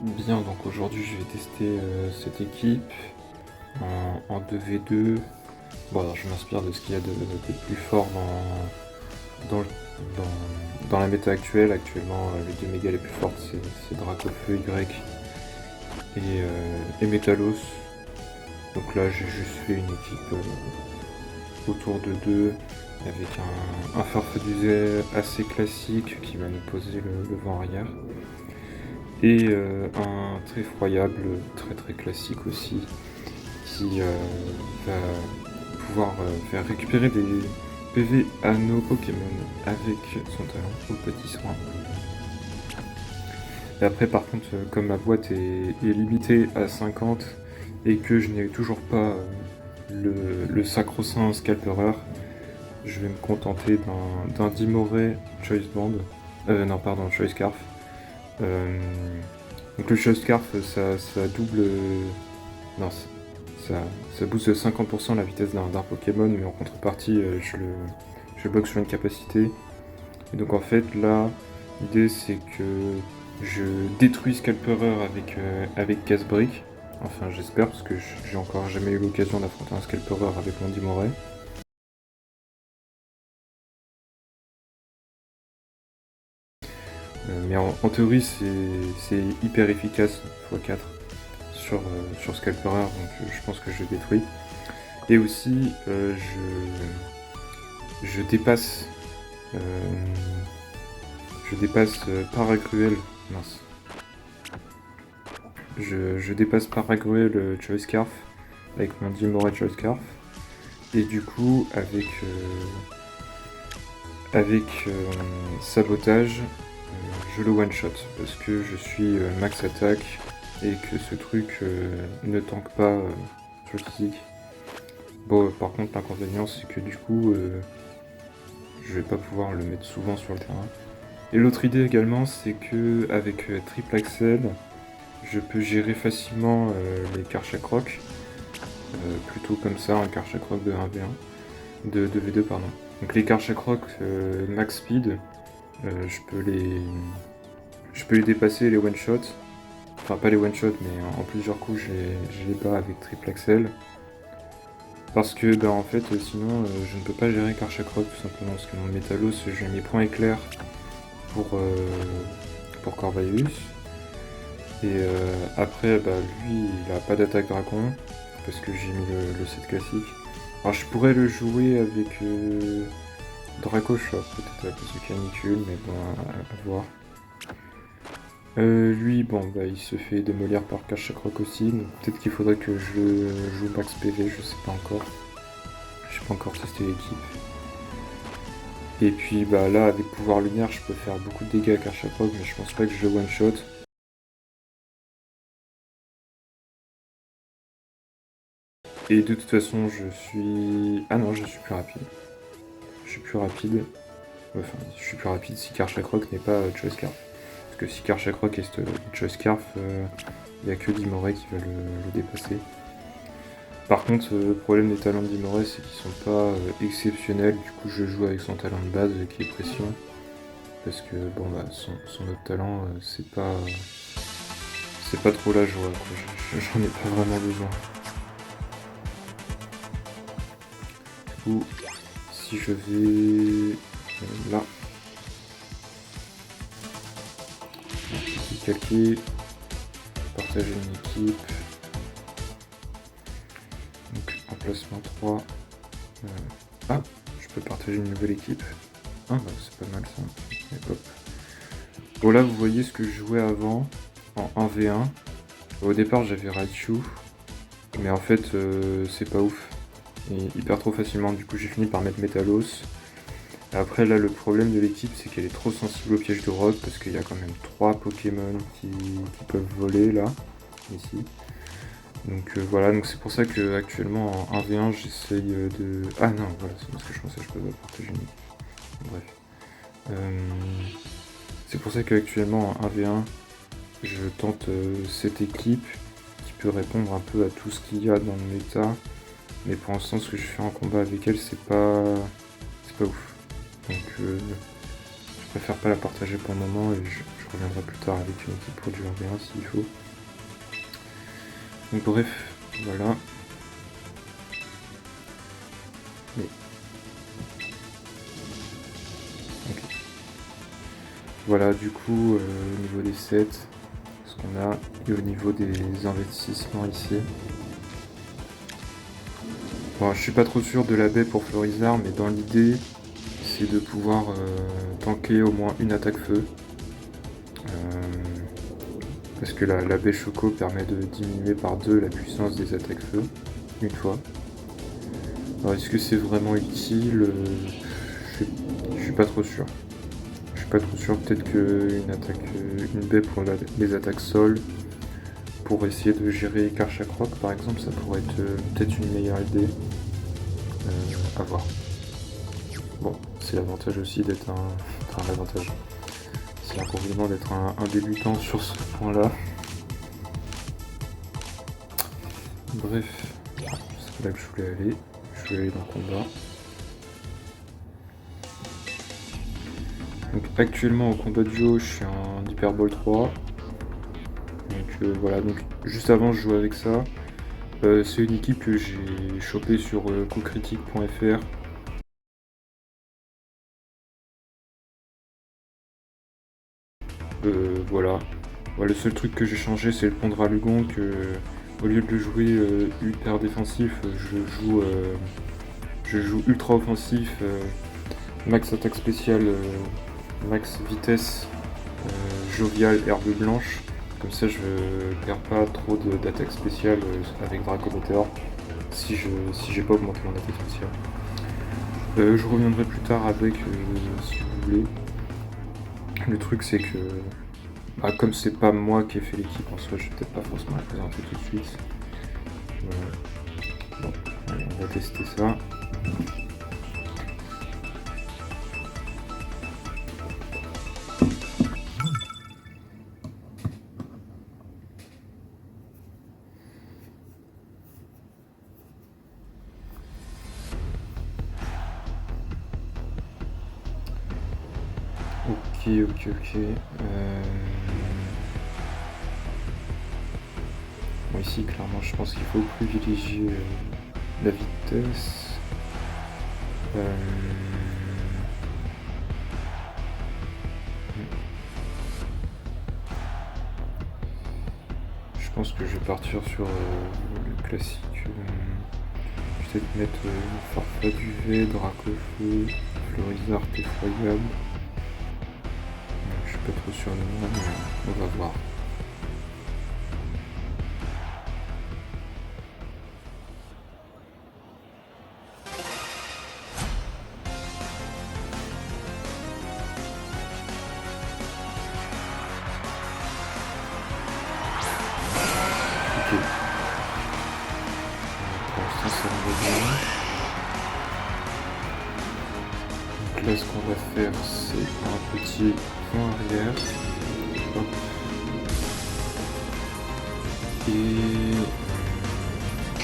Bien, donc aujourd'hui je vais tester cette équipe en 2v2. Bon, alors je m'inspire de ce qu'il y a de plus fort dans, dans la méta actuelle. Actuellement, les deux mégas les plus fortes, c'est Dracofeu Y et Metalos. Donc là, j'ai juste fait une équipe autour de deux avec un Farfaduzet assez classique qui va nous poser le vent arrière. Et un très effroyable, très très classique aussi, qui va pouvoir faire récupérer des PV à nos Pokémon avec son talent au petit soin. Et après par contre, comme ma boîte est limitée à 50 et que je n'ai toujours pas le sacro-saint Scalperer, je vais me contenter d'un Dimoré Choice Band. Non pardon, Choice Scarf. Donc le Choice Scarf, ça double... Non, ça booste de 50% la vitesse d'un Pokémon, mais en contrepartie, je bloque sur une capacité. Et donc en fait, là, l'idée c'est que je détruis Scalperer avec Gasbrick. Enfin, j'espère, parce que j'ai encore jamais eu l'occasion d'affronter un Scalperer avec mon Dimoré. Mais en théorie, c'est hyper efficace, x4 sur Scalperer, donc je pense que je détruis. Et aussi, je dépasse Paragruel. Mince. Je dépasse Paragruel Choice Scarf avec mon Dimoré Choice Scarf. Et du coup, avec Sabotage, je le one shot parce que je suis max attaque et que ce truc ne tank pas sur le physique. Bon, par contre, l'inconvénient c'est que du coup, je vais pas pouvoir le mettre souvent sur le terrain. Et l'autre idée également, c'est que avec Triple Axel, je peux gérer facilement les Karchakroc, plutôt comme ça, un Karchakroc de 1v1, de 2v2 pardon. Donc les Karchakroc max speed, je peux les dépasser, les one shot. Enfin pas les one shot, mais en plusieurs coups je les bats avec Triple Axel. Parce que bah en fait sinon je ne peux pas gérer Karchakroc tout simplement parce que mon Metalos j'ai mis point éclair pour Corvalus. Et après bah lui il a pas d'attaque dragon parce que j'ai mis le set classique. Alors je pourrais le jouer avec Dracochoc peut-être à cause du canicule, mais bon à voir. Lui, bon, bah, il se fait démolir par Karchakroc aussi, donc peut-être qu'il faudrait que je joue max PV, je sais pas encore. J'ai pas encore testé l'équipe. Et puis bah là, avec pouvoir lunaire, je peux faire beaucoup de dégâts à Karchakroc, mais je pense pas que je le one shot. Et de toute façon, je suis... Ah non, je suis plus rapide. Je suis plus rapide. Enfin, je suis plus rapide si Karchakroc n'est pas Choice Scarf. Parce que si Karchakroc est Choice Scarf, il n'y a que Dimoré qui va le dépasser. Par contre, le problème des talents de Dimoré, c'est qu'ils sont pas exceptionnels. Du coup, je joue avec son talent de base qui est pression. Parce que bon, bah, son autre talent, c'est pas trop la joie. J'en ai pas vraiment besoin. Du coup, si je vais là, calquer, partager une équipe. Donc emplacement 3. Ah, je peux partager une nouvelle équipe. Ah bah c'est pas mal ça. Et hop. Bon là vous voyez ce que je jouais avant en 1v1. Au départ j'avais Raichu. Mais en fait c'est pas ouf. Il perd trop facilement, du coup j'ai fini par mettre Metalos. Après là le problème de l'équipe c'est qu'elle est trop sensible au piège de rock parce qu'il y a quand même 3 Pokémon qui peuvent voler là, ici. Donc voilà, donc c'est pour ça que actuellement en 1v1 j'essaye de... Ah non, voilà, c'est parce que je pensais que je pouvais partager une équipe. Bref. C'est pour ça qu'actuellement en 1v1 je tente cette équipe qui peut répondre un peu à tout ce qu'il y a dans le méta. Mais pour l'instant ce que je fais en combat avec elle c'est pas ouf. Donc préfère pas la partager pour le moment et je reviendrai plus tard avec une équipe pour du 1v1 s'il faut. Donc bref, voilà. Mais... ok. Voilà, du coup, au niveau des sets, ce qu'on a, et au niveau des investissements ici. Bon, je suis pas trop sûr de la baie pour Florizard, mais dans l'idée, c'est de pouvoir tanker au moins une attaque feu. Parce que la baie Choco permet de diminuer par 2 la puissance des attaques feu, une fois. Alors est-ce que c'est vraiment utile? Je suis pas trop sûr. Je suis pas trop sûr, peut-être une baie pour les attaques sol, pour essayer de gérer Karchak Rock par exemple, ça pourrait être peut-être une meilleure idée. À voir. Bon, c'est l'avantage aussi d'être l'avantage. C'est l'inconvénient d'être un débutant sur ce point-là. Bref, c'est là que je voulais aller. Je voulais aller dans le combat. Donc actuellement au combat duo, je suis en Hyper Ball 3. Donc voilà, donc juste avant je jouais avec ça. C'est une équipe que j'ai chopée sur coupcritique.fr. Voilà. Le seul truc que j'ai changé, c'est le pont de Ralugon, que au lieu de le jouer hyper défensif, je joue ultra offensif, max attaque spéciale, max vitesse, jovial, herbe blanche. Comme ça, je perds pas trop d'attaque spéciale avec Draco Meteor si j'ai pas augmenté mon attaque spéciale. Je reviendrai plus tard avec si vous voulez. Le truc c'est que comme c'est pas moi qui ai fait l'équipe en soi, je vais peut-être pas forcément la présenter tout de suite. Voilà. Bon, allez, on va tester ça. Ok. Bon, ici, clairement, je pense qu'il faut privilégier la vitesse. Je pense que je vais partir sur le classique. Je vais peut-être mettre Farfa Duvet, Dracofeu, Florizard effroyable. Je suis pas trop sûr de moi, mais on va voir. Ok. Pour l'instant ça me va bien. Donc là ce qu'on va faire c'est un petit point arrière. Hop. Et je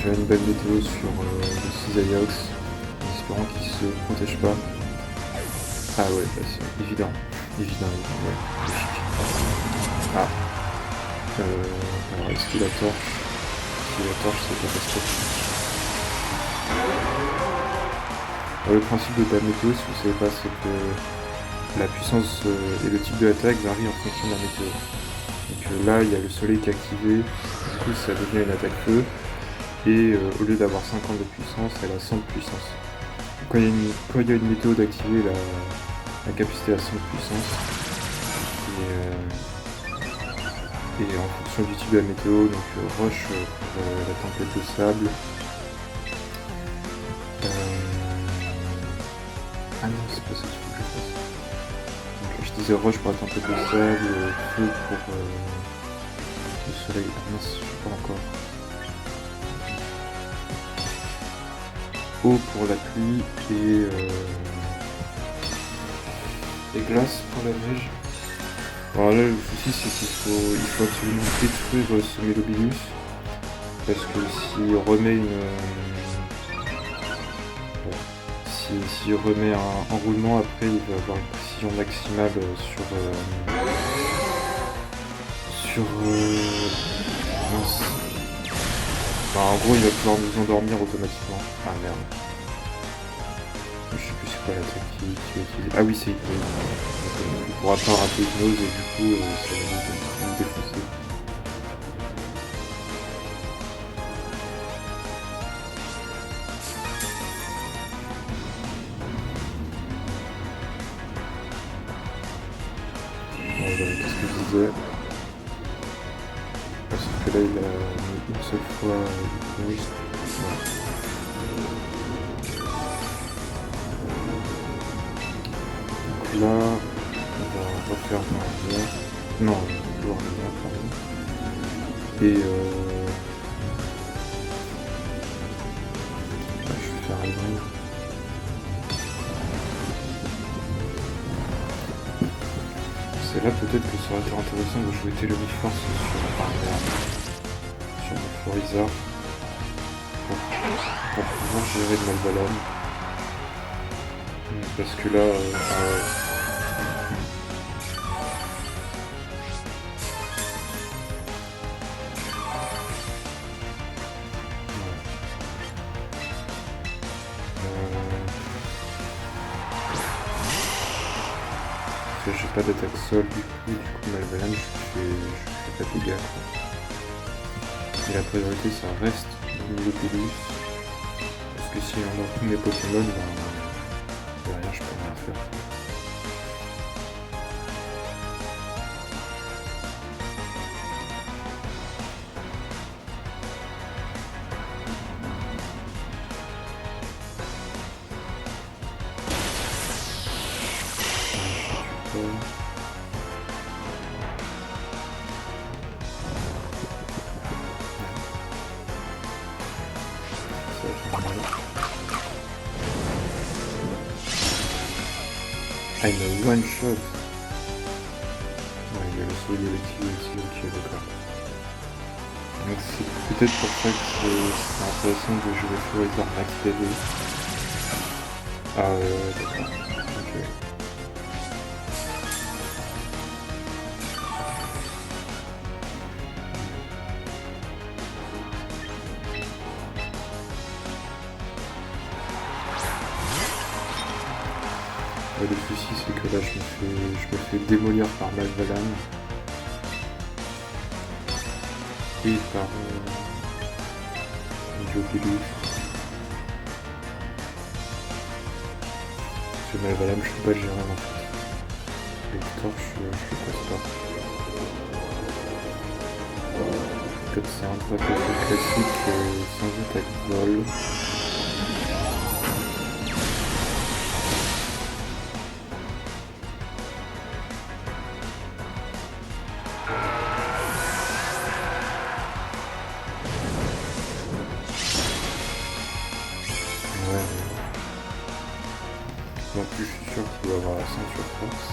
fais une belle météo sur le Cisaiox en espérant qu'il se protège pas. Ah ouais, bah c'est évident, ouais, logique. Ah. Alors est-ce qu'il la torche? Si la torche c'est catastrophique. Le principe de la météo, si vous savez pas, c'est que la puissance et le type de l'attaque varient en fonction de la météo. Donc là il y a le soleil qui est activé, du coup ça devient une attaque feu, et au lieu d'avoir 50 de puissance, elle a 100 de puissance. Quand il y a une météo d'activer la capacité à 100 de puissance, et en fonction du type de la météo, donc roche pour la tempête de sable. Ah non, c'est pas ça qu'il faut que je fasse. Donc, je disais roche pour la tempête de sable, feu pour le soleil. Ah non, je sais pas encore. Eau pour la pluie et glace pour la neige. Alors là le souci c'est qu'il faut absolument détruire ce Mélobilus, parce que si si je remets un roulement, après il va avoir une précision maximale mince. Enfin, en gros il va pouvoir nous endormir automatiquement. Ah merde. Je sais plus c'est quoi l'attaque qui est utilisée. Ah oui, c'est hypnose. Donc, on pourra pas rater hypnose et du coup ça va nous défoncer. Bon, voilà, qu'est-ce que je disais? Parce que là il a mis une seule fois hypnose. Ouais. Donc là, on va refaire un rien. Non, toujours un rien, pardon. Et je vais faire un rien. C'est là peut-être que ça aurait été intéressant de jouer Téléforce sur mon Florizard pour pouvoir gérer de Malvalane. Parce que là, j'ai pas d'attaque sol du coup Malvalane je fais pas de dégâts. Et la priorité ça reste Nimulopilus. Parce que si on a tous mes Pokémon, derrière je peux rien faire. Ah, il m'a one shot. Ouais, il y a le saut électrique aussi, ok, d'accord. Donc c'est peut-être pour ça que c'est intéressant de jouer Florizard Max PV. Ah d'accord. Ok. Le souci c'est que là je me fais démolir par Malvalane et par Nimulopilus. Parce que Malvalane je peux pas gérer en fait. Avec Torche je passe pas. En fait c'est un drapeau classique sans attaque vol. En plus, je suis sûr qu'il va avoir la ceinture force.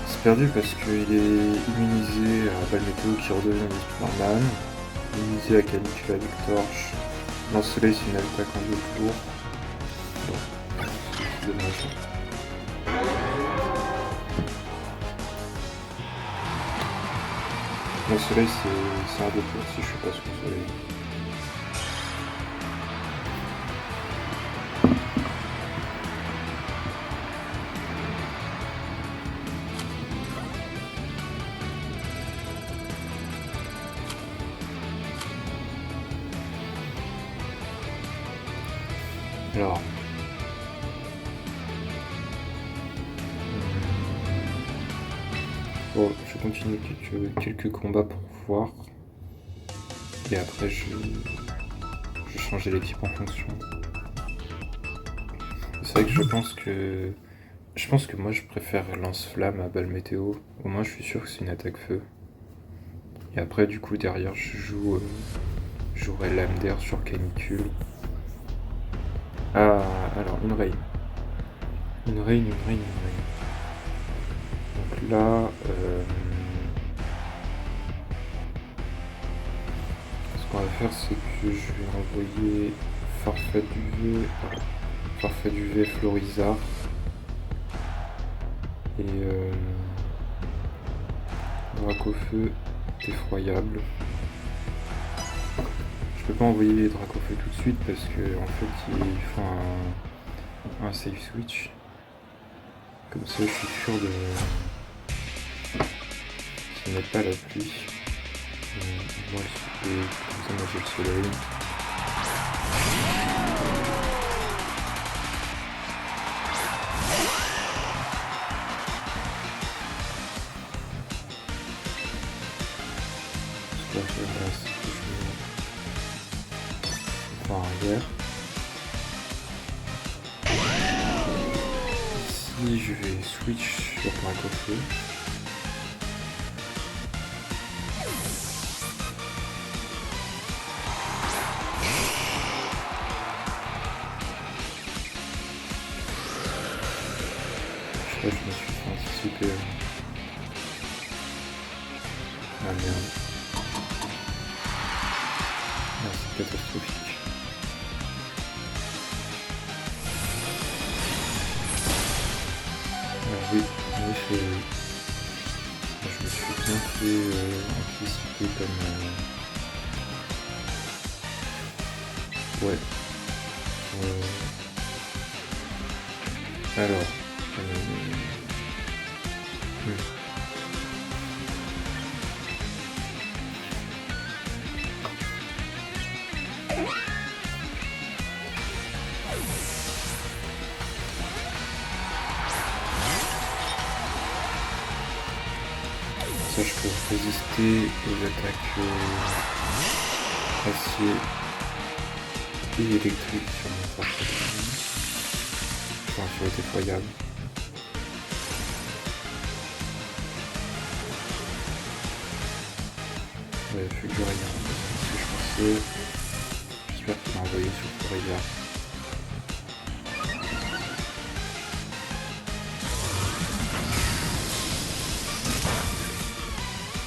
C'est perdu parce qu'il est immunisé à balle météo qui redevient des Spider-Man, immunisé à canicule avec torche. Dans ce soleil, c'est une attaque en 2 tours. Bon, c'est dommage. Le soleil c'est un 2 tours si je suis pas sous le soleil. Alors. Bon, je continue quelques combats pour voir. Et après je changeais l'équipe en fonction. C'est vrai que je pense que moi je préfère lance-flamme à balle météo. Au moins je suis sûr que c'est une attaque feu. Et après du coup derrière je jouerai lame d'air sur canicule. Ah, alors, une reine. Une reine. Donc là, ce qu'on va faire, c'est que je vais envoyer Farfet duvet Florizard. Et Dracofeu effroyable. Je peux pas envoyer les Dracofeu tout de suite parce que en fait il faut un safe switch. Comme ça je suis sûr de qu'il n'y ait pas la pluie. Moi, comme ça j'ai le soleil. Ce que je vais faire là, c'est que je vais arrière. Ici je vais switch sur Dracofeu. Je me suis fait anticiper. Ah merde. Ah, c'est catastrophique. Ah, oui, en effet, je me suis bien fait anticiper comme... Ouais. Alors... Ça, je peux résister aux attaques acier et électriques sur mon Farfet. Enfin, sur les effroyables. Ouais, il faut que je regarde ce que je pensais. J'espère qu'il m'a envoyé sur Florizard.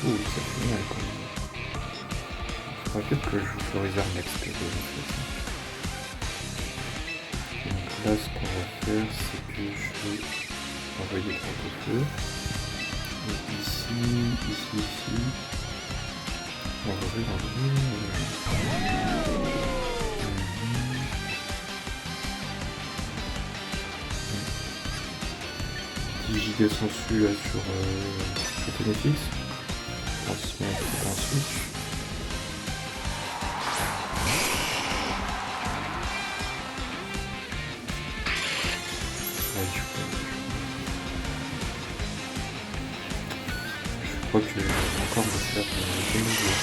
Ouh, ça fait mal quand même. Faudra peut-être que je joue Florizard next en fait. Donc là, ce qu'on va faire, c'est que je vais envoyer le Dracofeu. Donc ici. On va ouvrir. Petit giga sensu là sur Ténéfix. On se met un switch. Je crois que je vais encore me faire de nouveau.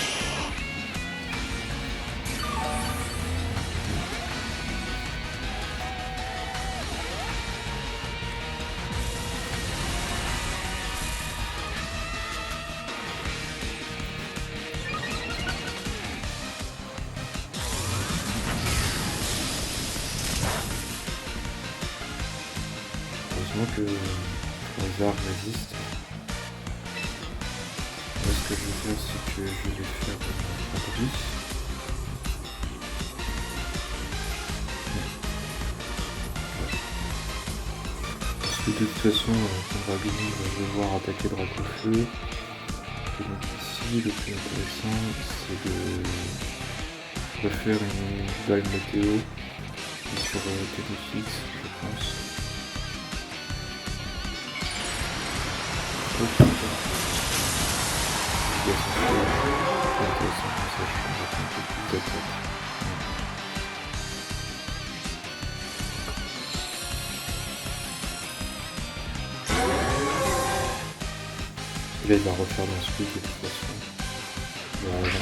Heureusement que Florizard résiste. Là, ce que je vais faire, c'est que je vais faire un bruit. Parce que de toute façon, Pendragon va devoir attaquer Dracofeu. Et donc ici, le plus intéressant, c'est de refaire une balle météo sur Téléfix, je pense. Oh putain. C'est intéressant comme ça, je peux mettre un peu plus d'attaque. Et là, il va refaire dans ce truc de toute façon. Voilà.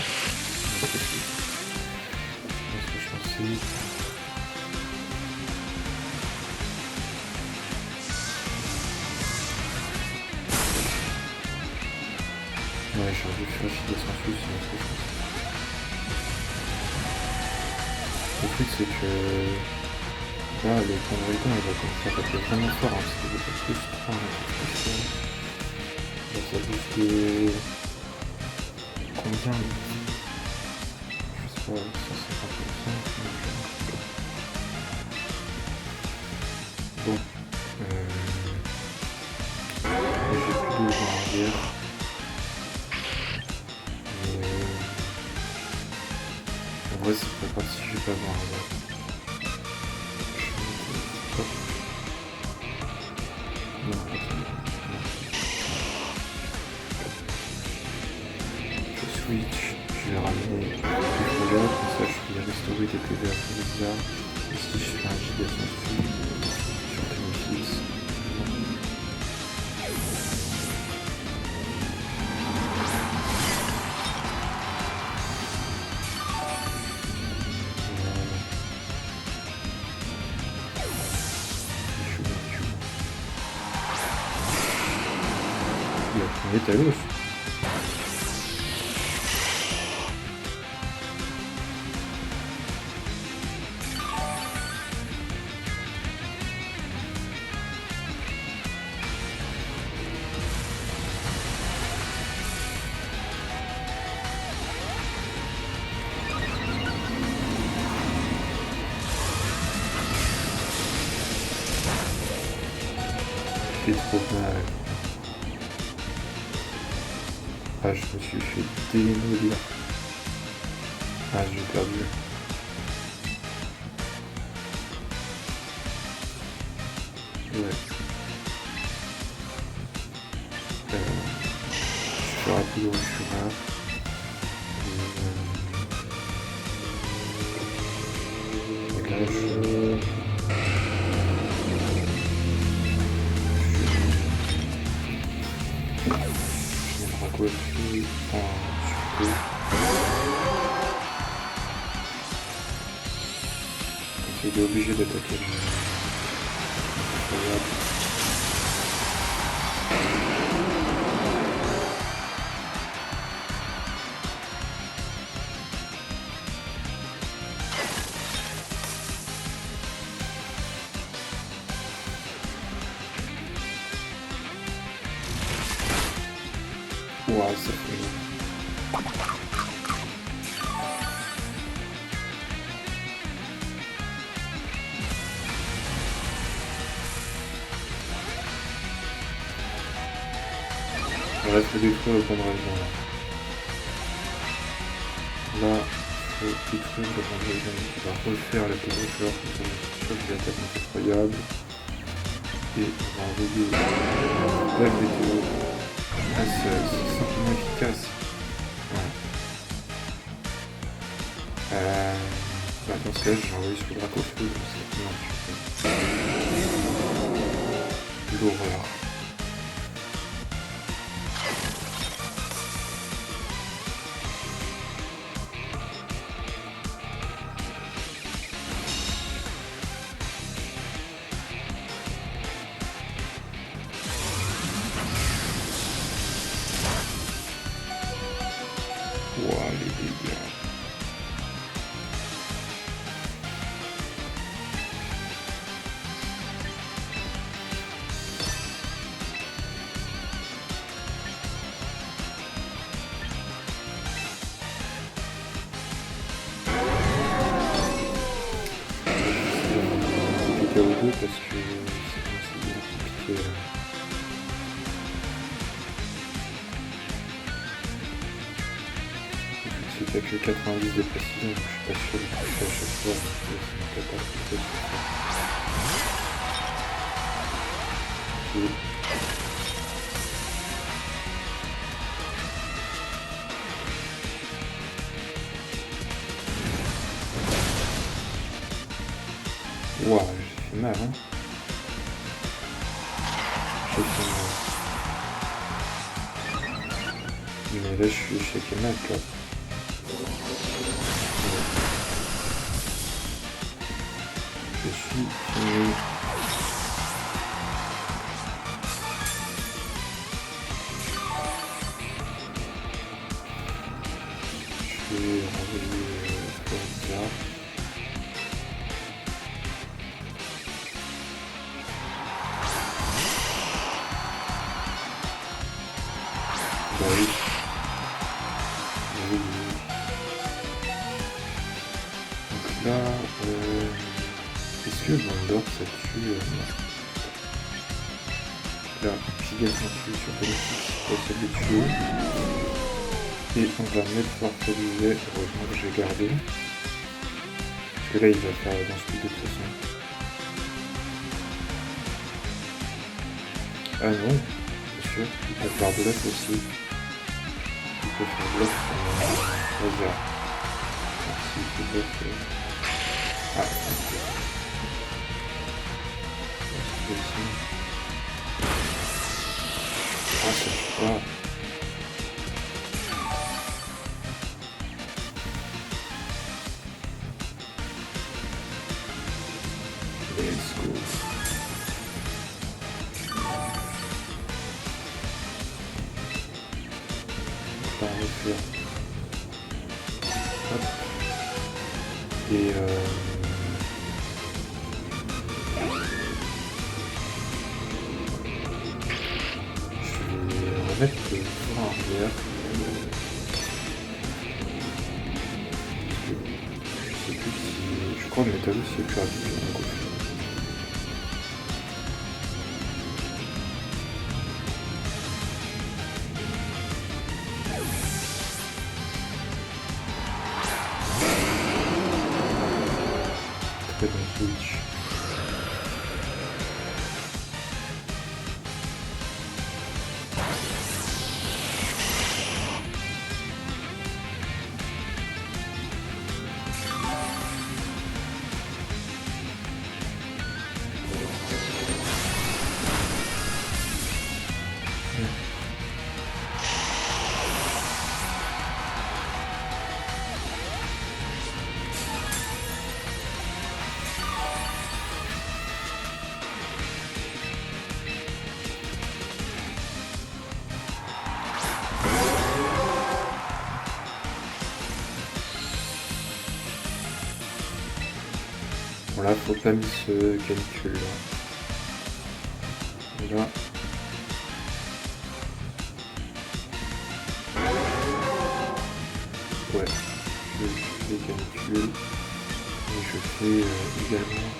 C'est ce que je pensais. Ouais, j'ai envie de faire chier sans plus, c'est ce que je pense. Le truc, c'est que Là, le point de Riton, il va commencer à taper vraiment fort, hein, parce qu'il va plus 3 en attaque spéciale. Là, ça booste de... Combien? Je sais pas, 150%. Bon. J'ai plus de gens en guerre. En vrai, c'est pas grave si je vais pas avoir un guerre. Non, je switch, je vais ramener des fois là, comme ça je vais restaurer des PV à Felizar. Ici je fais un giga sensu sur Clémifix. Il a pris Talos. Fait trop mal. Ah, je me suis fait démolir. Ah, j'ai perdu. Ouais. Je suis rapide au Shura. Et là, je me raccroche en surtout. Il est obligé d'attaquer le... Ouais, ça fait... Il reste détruire le pendant là, il faut détruire le pendant qui va refaire la position, comme ça on est sûr que l'attaque est incroyable. Et on va envoyer la météo. Ah, c'est simplement efficace. Ouais. Bah, dans ce cas, j'ai envoyé sur le Dracofeu, c'est l'horreur. Ouah, les dégâts. KO2 parce que c'est bien compliqué. C'est avec le 90 de précision, donc je suis pas sûr de toucher à chaque fois, donc c'est une catastrophe. Ouah, j'ai fait mal, hein. J'ai fait mal. Mais là, je suis échec et mat, là. Je suis fini. Je vais renvoyer Florida. Oui. Donc là, est-ce que Bondor ça tue non. Là, Giga tue sur Politique pour essayer de les tuer. Et on va mettre Farfaliser, heureusement que j'ai gardé. Parce que là il va faire dans ce de toute façon. Ah non, bien sûr, il peut faire bluff aussi. Il peut faire bluff sur Razor. Donc s'il fait bluff... Ah, ok. C'est ici. Ah, ça tue pas. Let's go. On va refaire. Hop. Et je vais remettre le tour en arrière. Je sais plus si... Je crois que le métallo c'est plus rapide que mon gauche. Très bon switch. Bon là, faut pas mis ce canicule là. Et là. Ouais, je fais canicule. Et je fais également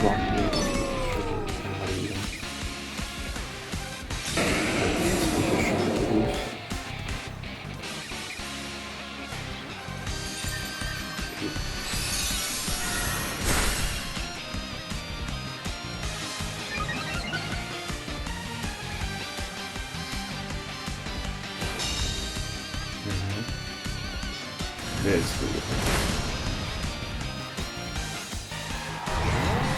voir sur un rallye. Let's go.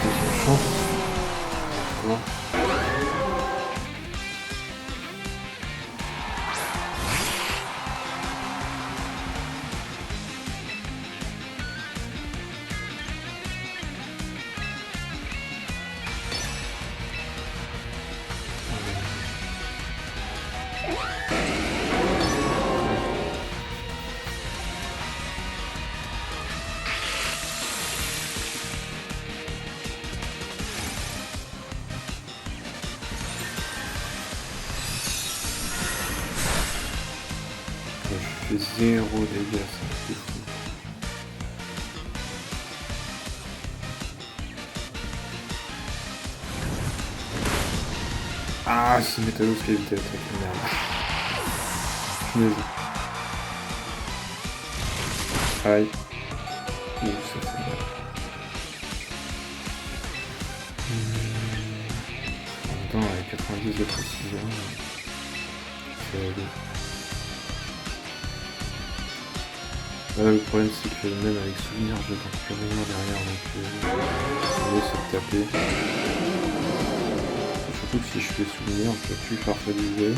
Deuxième chance. Encore. Je fais 0 dégâts, c'est fou. Ah, c'est Métallos qui a évité l'attaque, merde. Punaise. Aïe. Ouh, ça fait mal. En même temps, avec 90 de précision, c'est allé. Là, le problème c'est que même avec souvenir je tente plus rien derrière donc on essaie de taper. Surtout que si je fais souvenir je peux plus farfaliser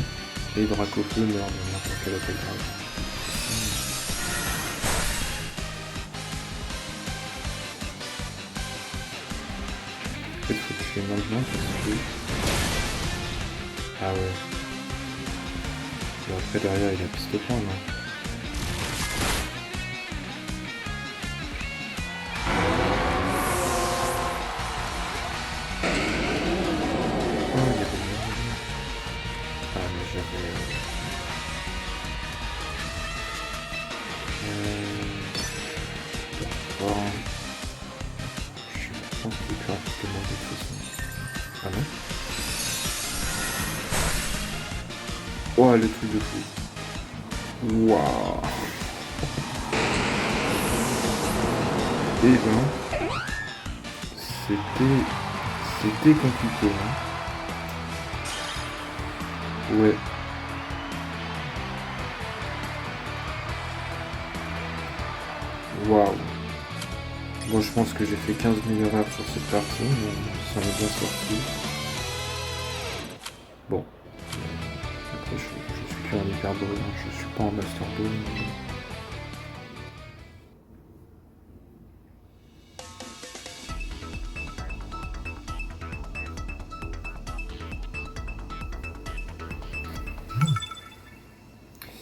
et Dracofeu meurt de n'importe quelle attaque grave. En fait faut tuer maintenant parce que... Ah ouais. Et après derrière il a piste au point non. Bon. Je pense qu'il est plus rapide que moi de toute façon. Ah non? Oh, le truc de fou. Waouh. Et ben, c'était compliqué, hein. Ouais. Waouh. Bon, je pense que j'ai fait 15 000 erreurs sur cette partie, mais ça m'est bien sorti. Bon. Après, je suis plus en hyperbole, hein. Je suis pas en master ball.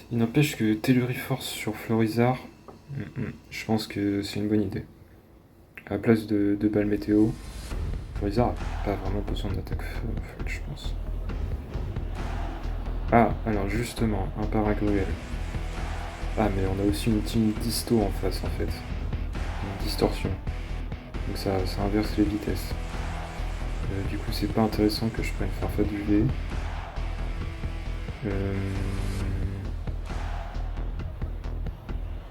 Il n'empêche que Telluriforce sur Florizard, je pense que c'est une bonne idée. À la place de balles météo, Florizard n'a pas vraiment besoin d'attaque feu, en fait, je pense. Ah, alors justement, un paragruel. Ah, mais on a aussi une team disto en face, en fait. Une distorsion. Donc ça inverse les vitesses. Du coup, c'est pas intéressant que je prenne Farfad UV.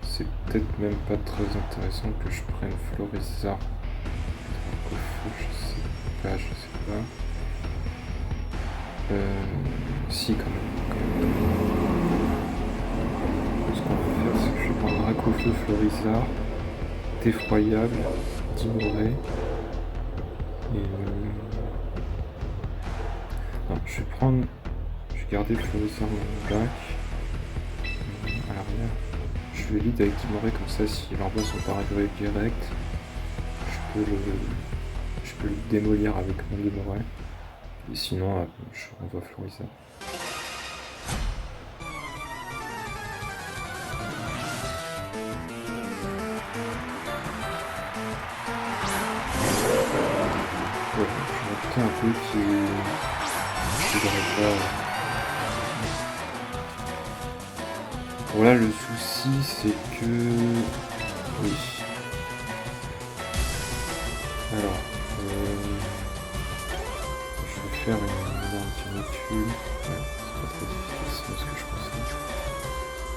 C'est peut-être même pas très intéressant que je prenne Florizard. Je sais pas. Si, quand même. Ce qu'on va faire, c'est que je vais prendre Dracofeu, Florizard, Effroyable, Dimoré. Et non, je vais garder Florizard dans mon bac. À l'arrière. Je vais lead avec Dimoré, comme ça, si il envoie son paragruel direct, je peux le démolir avec mon Dimoré. Et sinon, je renvoie Florizard. Ouais, je vais rajouter un peu qui devrait pas. Bon là, le souci, c'est que... Oui. Alors, je vais faire une anti-recul. Ouais, c'est pas très difficile, c'est ce que je pensais.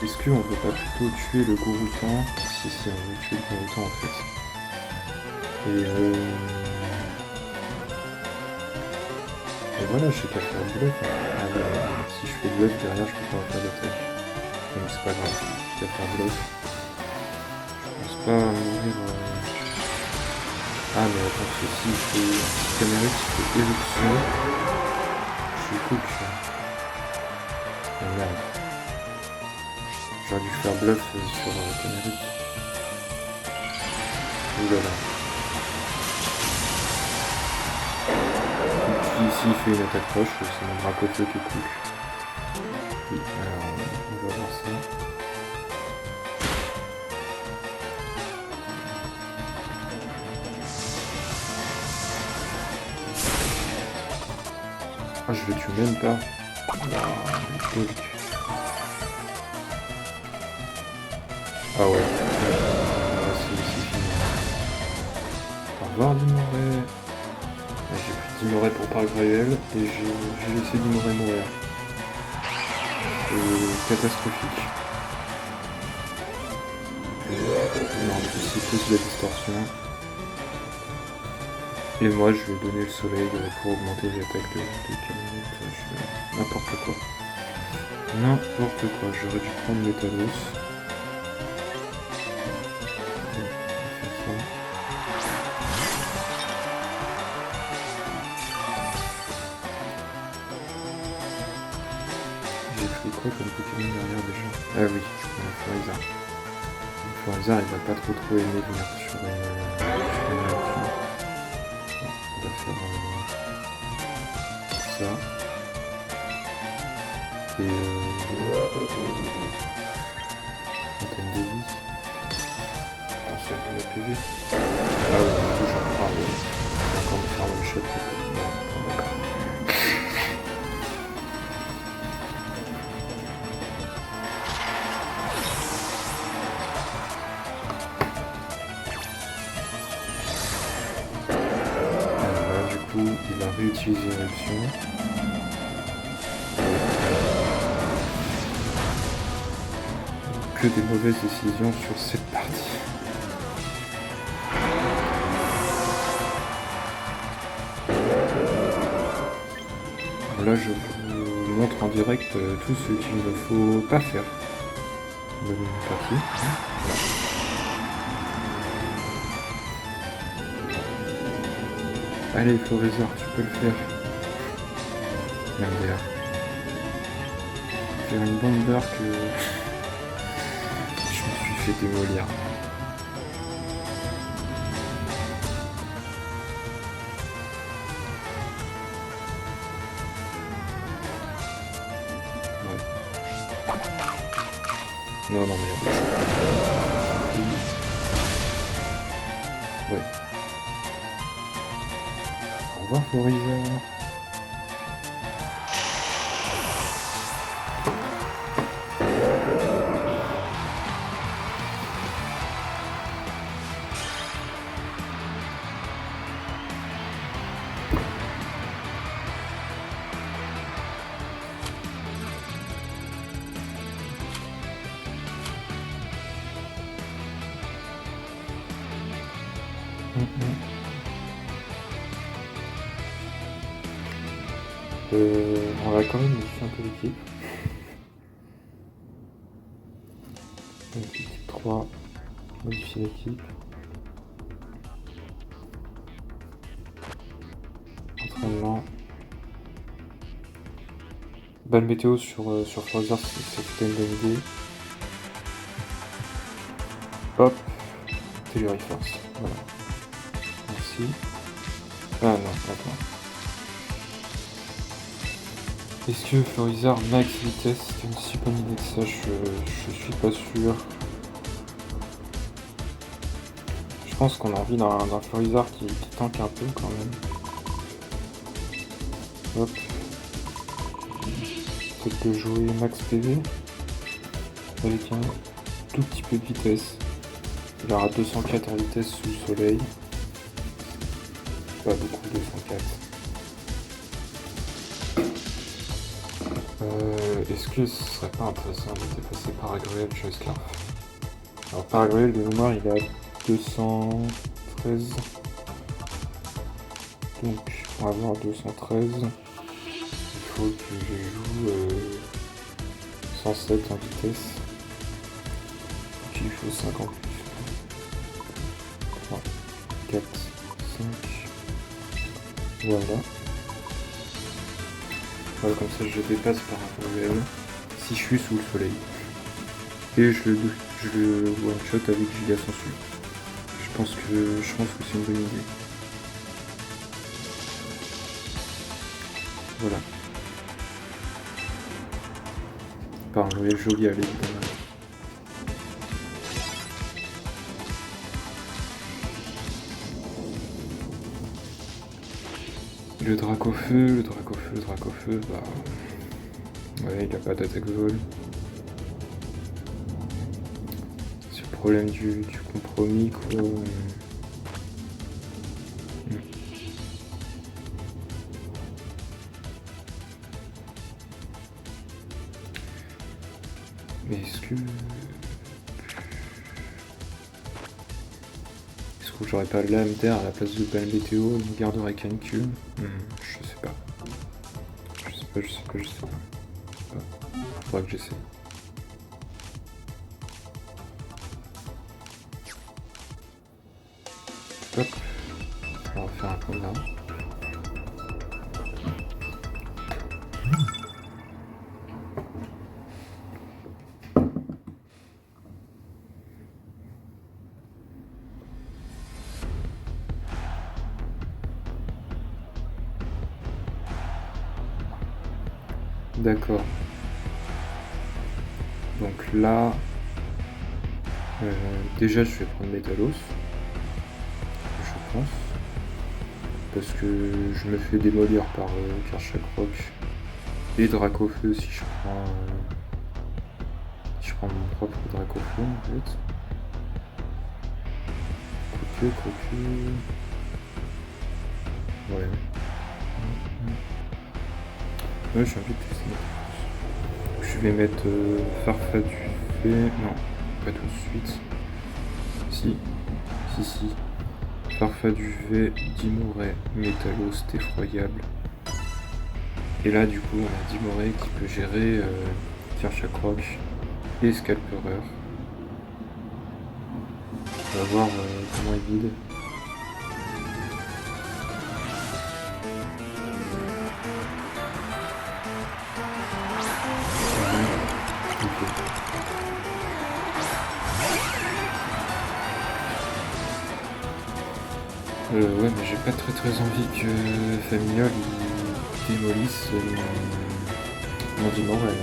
Est-ce qu'on veut pas plutôt tuer le Goroutan? Si, on veut tuer le Goroutan en fait. Et voilà, je sais pas faire de bluff. Si je fais bluff derrière, je peux pas faire d'attaque. Donc c'est pas grave, je vais faire bluff. Je pense pas mourir. Ah mais attends, parce que si je fais Camérit, je fais éruption. Je suis cook. Oh merde. J'aurais dû faire bluff sur Camérit. Oulala. Ici il fait une attaque proche, c'est mon Dracofeu qui est cook. Oui, alors on va voir ça. Ah, je le tue même pas. Wow, ah ouais, c'est fini. Au revoir Dimoré. J'ai pris Dimoré pour paragruel et j'ai laissé Dimoré mourir. C'est catastrophique. Non, c'est plus de la distorsion. Et moi, je vais donner le soleil pour augmenter les attaques de Camérit. N'importe quoi. N'importe quoi. J'aurais dû prendre Métalos. J'ai pris quoi comme Pokémon derrière déjà? Ah oui, Florizard. Florizard, il va pas trop aimer venir sur une action. On va faire ça. Et Antenne de vie. Ça va la PV. Ah ouais, on touche encore. On va encore me faire le shot. Non, d'accord. réutiliser une option. Que des mauvaises décisions sur cette partie. Là, je vous montre en direct tout ce qu'il ne faut pas faire. De mon partie. Allez, Florizard, tu peux le faire. Merde. Faire une bande d'heures que je me suis fait démolir. Non, mais ouais. Au revoir, Florizard. On va quand même modifier un peu l'équipe. Donc équipe 3, modifier l'équipe. Entraînement. Balle météo sur Florizard, c'est une bonne idée. Hop, Telluriforce. Voilà. Merci. Ah non, attends. Est-ce que Florizard max vitesse, c'est une si bonne idée que ça? Je suis pas sûr. Je pense qu'on a envie d'un Florizard qui tank un peu quand même. Hop. Peut-être de jouer max PV avec un tout petit peu de vitesse. Il aura 204 en vitesse sous le soleil. Pas beaucoup, 204. Est-ce que ce serait pas intéressant de dépasser Paragruel chez Scarf? Alors Paragruel de mémoire il est à 213. Donc pour avoir 213, il faut que je joue 107 en vitesse. Donc il faut 5 en plus. 3, 4, 5. Voilà. Voilà, comme ça je dépasse par rapport à elle si je suis sous le soleil. Et je le one shot avec Giga Sensu. Je pense que c'est une bonne idée. Voilà. Par un joli à l'évidemment. Le Dracofeu, bah... Ouais, il a pas d'attaque vol. C'est le problème du compromis, quoi. Mais est-ce que j'aurais pas l'âme d'air à la place de balle météo, une garde Rekanku? Je sais pas. Je sais pas. Faudra que j'essaie. Hop. On va faire un point là. D'accord. Donc là, déjà je vais prendre Métalos, je pense, parce que je me fais démolir par Karchakrok et Dracofeu si je prends mon propre Dracofeu en fait. Quoique... Ouais. Ouais, j'ai envie de tester. Je vais mettre Farfa du V. Non, pas tout de suite. Si. Farfa du V, Dimoré, Métalos, effroyable. Et là, du coup, on a Dimoré qui peut gérer Kirchakroc et Scalperer. On va voir comment il vide. Ouais, mais j'ai pas très envie que Familiol il démolisse mon Dimoré.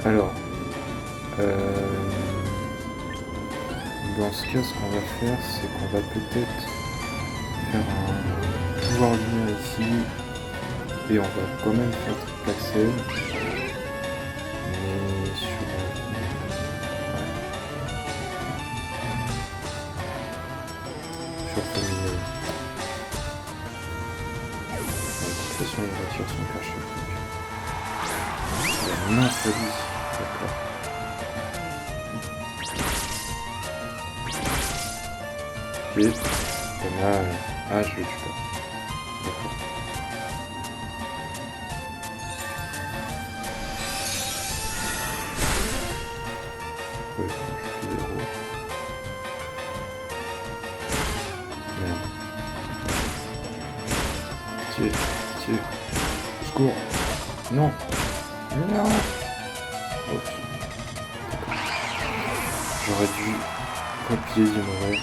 Alors, dans ce cas, ce qu'on va faire, c'est qu'on va peut-être faire un pouvoir lumière ici, et on va quand même faire triple accès, mais sur... sur Familiol. De toute façon, il retire son cache. Mince, ça dit. D'accord. Ok. Dommage. Ah, je le tue pas. D'accord. Ouais, je fais 0. Merde. Tiens. Au secours. Non. Non. Oups. J'aurais dû replier Dimoré.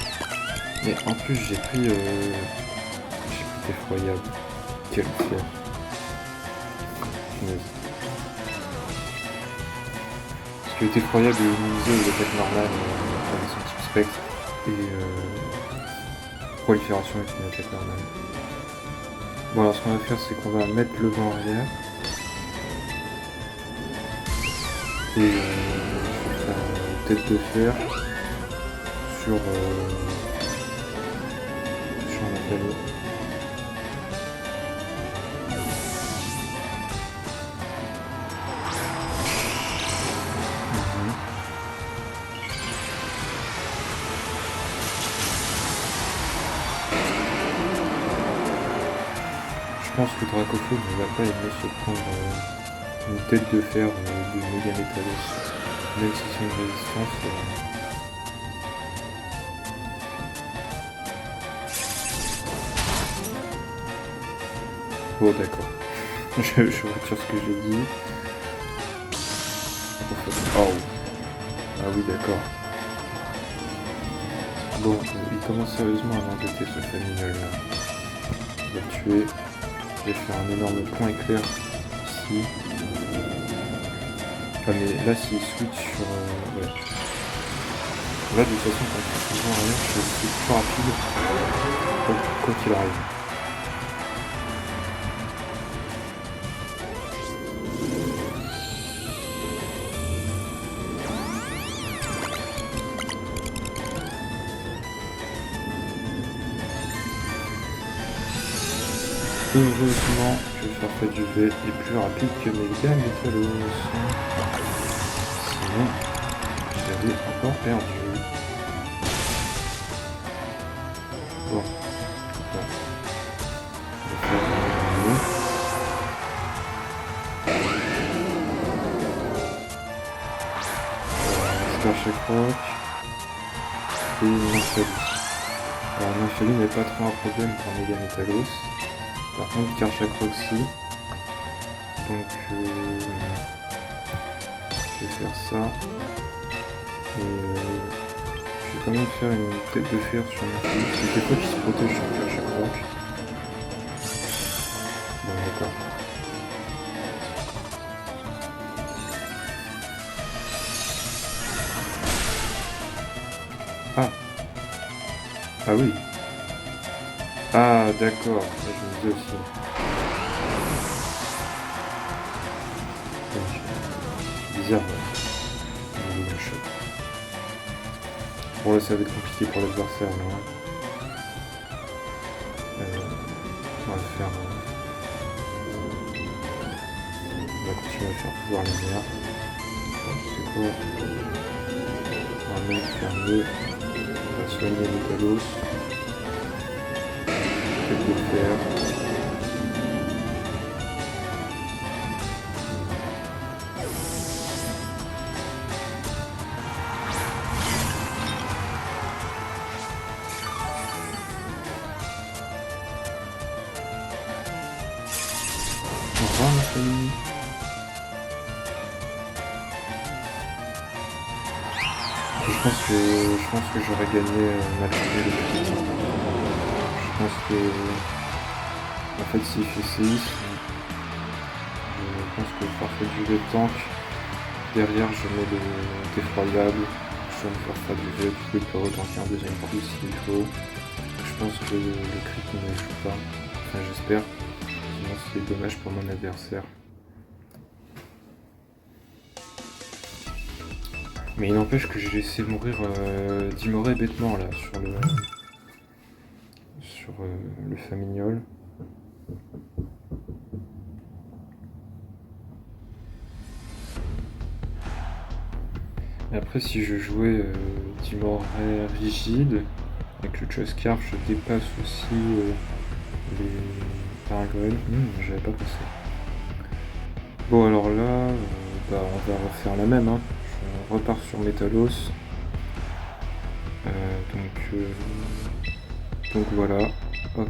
Mais en plus j'ai pris effroyable. Quel fier. Punaise. Parce que effroyable est immunisé aux attaques normales avec son type spectre. Et prolifération est une attaque normale. Bon alors ce qu'on va faire c'est qu'on va mettre le vent arrière. Et je vais faire une tête de fer sur Natalie. Je pense que Dracofeu ne va pas aimer se prendre une tête de fer de Méga Métalos, même si c'est une résistance. Bon d'accord, je retire ce que j'ai dit. Oh. Ah oui d'accord. Bon, il commence sérieusement à m'embêter ce Familiol là. Je vais le tuer. Je vais faire un énorme point éclair ici. Ah mais là s'il switch sur... ouais. Là de toute façon quand je suis en arrière je suis plus rapide quoi qu'il arrive. Heureusement que Farfa du V est plus rapide que Méga Métalos. Sinon, j'avais encore perdu. Bon. On va faire Scalperer et Nymphalie. Alors Nymphalie n'est pas trop un problème pour Méga Métalos. Par contre, Kirchakroc aussi. Donc, je vais faire ça. Et je vais quand même faire une tête de fer sur mon fils. C'est des fois qui se protège sur Kirchakroc. Bon, d'accord. Ah. Ah oui. Ah, d'accord. Je me disais aussi. Bizarre, ouais. Bon, là, ça va être compliqué pour l'adversaire, là. continuer à faire pouvoir lumière. C'est quoi? Armée fermée. On va soigner Métalos. Tête de fer. Au revoir ma famille. Je pense que j'aurais gagné malgré le crit. Je pense que en fait s'il fait séisme, je pense que parfait du jeu tank. Derrière je mets le effroyable. Je vais me faire faire du jeu, du coup il peut retanker un deuxième coup s'il faut. Je pense que le crit ne joue pas. Enfin j'espère. Sinon c'est dommage pour mon adversaire. Mais il n'empêche que j'ai laissé mourir Dimoré bêtement là sur le Famignol. Après si je jouais Dimoré rigide, avec le Choscar je dépasse aussi les Paragones. J'avais pas pensé. Bon alors là, on va refaire la même. Hein. Je repars sur Métalos. Donc voilà. Hop.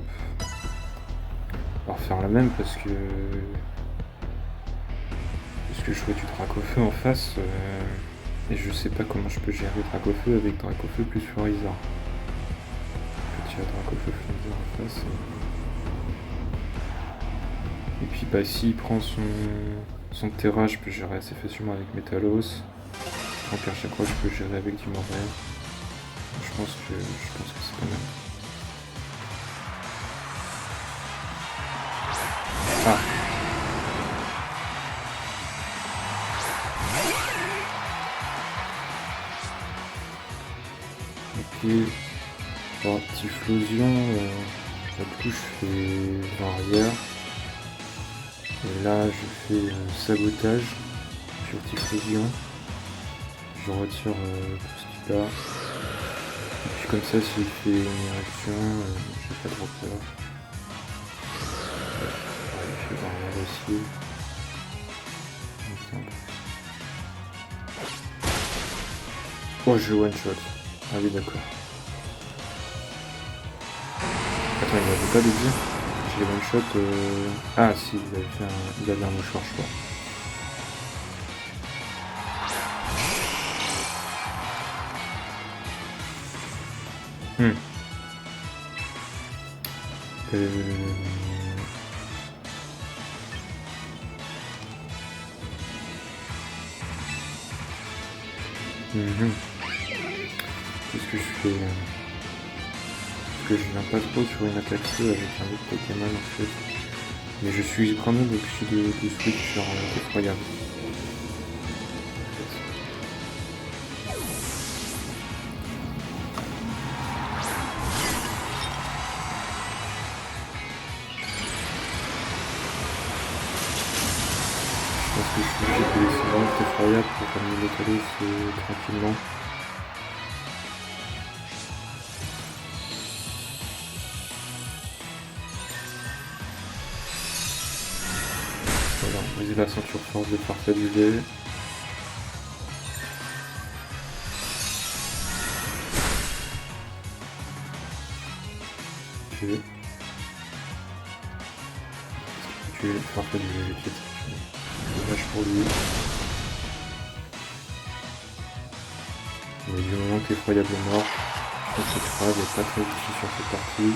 On va refaire la même parce que je jouais du Dracofeu en face et je sais pas comment je peux gérer Dracofeu avec Dracofeu plus Florizard. Petit Dracofeu Florizard en face. Et puis bah s'il prend son Terra, je peux gérer assez facilement avec Métalos. Donc à chaque fois je peux gérer avec Dimoré. Je pense que c'est pas mal. Ah. Ok. Bon, Typhlosion, du coup je fais 20 arrière. Et là je fais sabotage sur Typhlosion. Je retire tout ce qu'il a. Et puis comme ça s'il fait une réaction, j'ai pas trop peur. Il fait barrière aussi. Oh je one shot. Ah oui d'accord. Attends, il m'avait pas de dire. J'ai one shot. Ah si, il avait un mouchoir je crois. Qu'est-ce que je fais Parce que je viens pas trop sur une attaque feu avec un autre Pokémon en fait. Mais je suis quand même au-dessus de switch sur effroyable. Je pense que je suis obligé de laisser vraiment effroyable pour ramener Métalos tranquillement. Voilà, briser la ceinture force de parfait du V. Ok. Tu es parfait du V, qui est dommage pour lui. Mais du moment qu'effroyable est mort, je pense que tu feras pas très utile sur cette partie.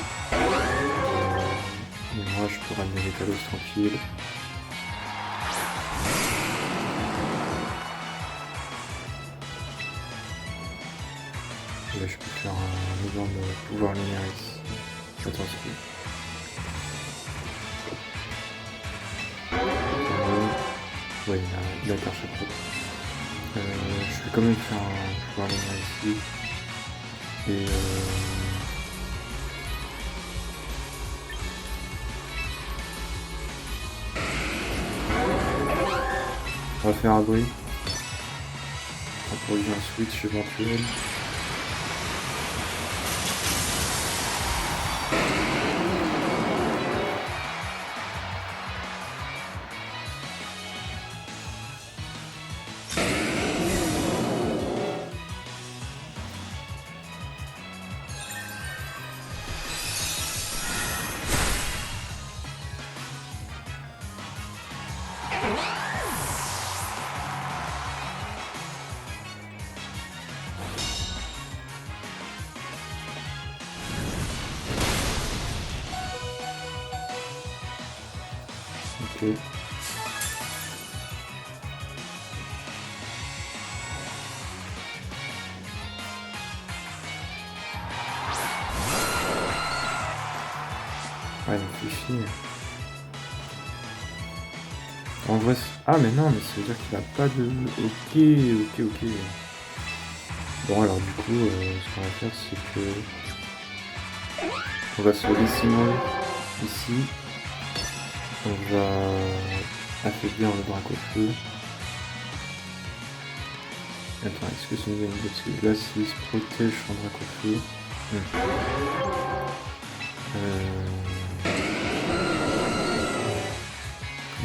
Et moi je peux ramener Métalos tranquille. Et là je peux faire un énorme pouvoir lumière ici. Attention. Ouais, il a perché trop. Je vais quand même faire un pouvoir lumière ici. Et On va faire abri. Temporiser un switch éventuel. Ok. Ouais, il me fait chier. En vrai, ah mais non, mais ça veut dire qu'il a pas de... Ok. Bon alors du coup, ce qu'on va faire, c'est que... On va se redessiner ici. On va affaiblir le Dracofeu. Attends, est-ce que c'est une bonne idée? Parce que là, s'il se protège en Dracofeu...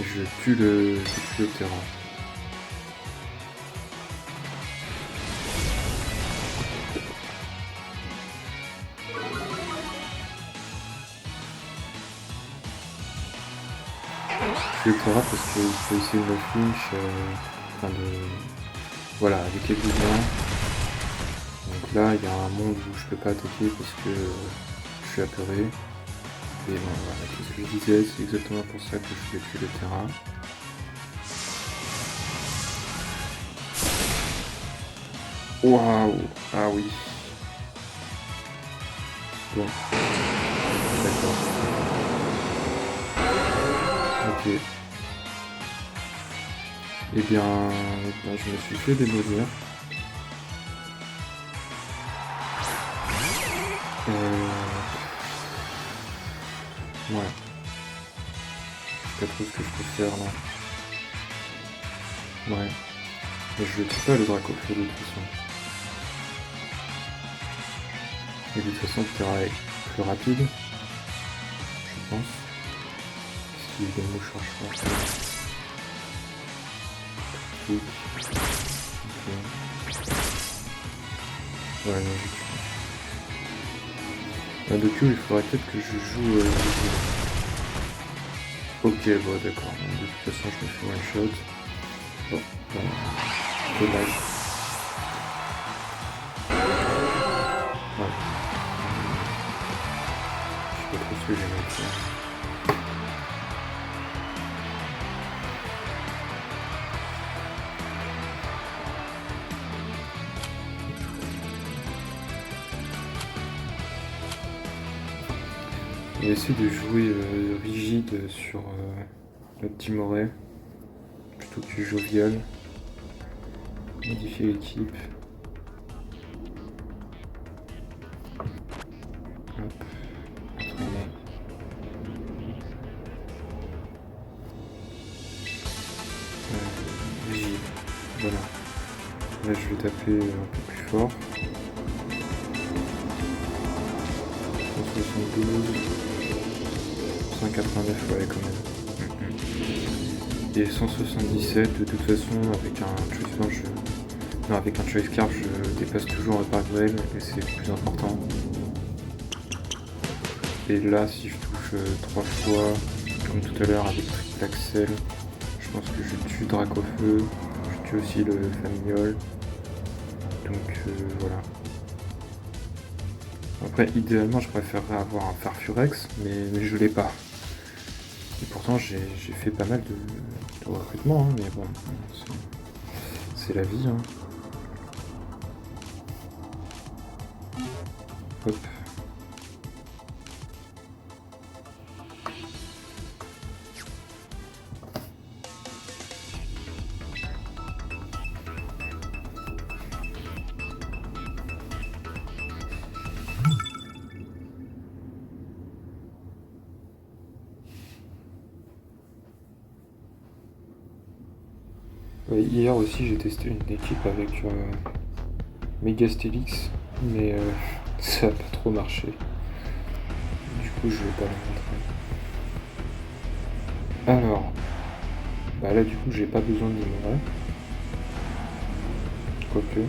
Je tue le terrain. Je tue le terrain parce qu'il faut essayer de me flinch, enfin de... Voilà, avec les mouvements. Donc là, il y a un monde où je peux pas attaquer parce que je suis apeuré. Et bon, voilà, qu'est-ce que je disais, c'est exactement pour ça que je vais tuer le terrain. Waouh! Ah oui. Bon. D'accord. Ok. Eh bien, je me suis fait démolir. Ouais. Je sais pas trop ce que je peux faire là. Ouais. Mais je le tue pas le Dracofeu de toute façon. Et de toute façon le terrain est plus rapide. Je pense. Parce qu'il y a des mouches fortes. Ok. Ouais, non, je tue. De coup, il faudrait peut-être que je joue Ok, bon d'accord. De toute façon, je me fais one shot. Bon, voilà. Dommage. Ouais. Je sais pas trop ce que j'ai mal fait. On va essayer de jouer rigide sur notre Timoret plutôt que jovial. Modifier l'équipe. Hop. Entraîner. Rigide. Voilà. Là je vais taper un peu plus fort. 172. 189, ouais quand même. Et 177, de toute façon avec un choice blanc, non, avec un choice card je dépasse toujours par duel et c'est le plus important. Et là si je touche 3 fois, comme tout à l'heure avec triple Axel, je pense que je tue Dracofeu, je tue aussi le Famignol. Donc voilà. Après idéalement je préférerais avoir un Farfurex, mais je l'ai pas. Et pourtant j'ai fait pas mal de recrutement, hein, mais bon, c'est la vie. Hein. Hop. Ouais, hier aussi j'ai testé une équipe avec Megastélix, mais ça a pas trop marché. Du coup je vais pas la montrer. Alors, bah là du coup j'ai pas besoin d'ignorer. Quoique.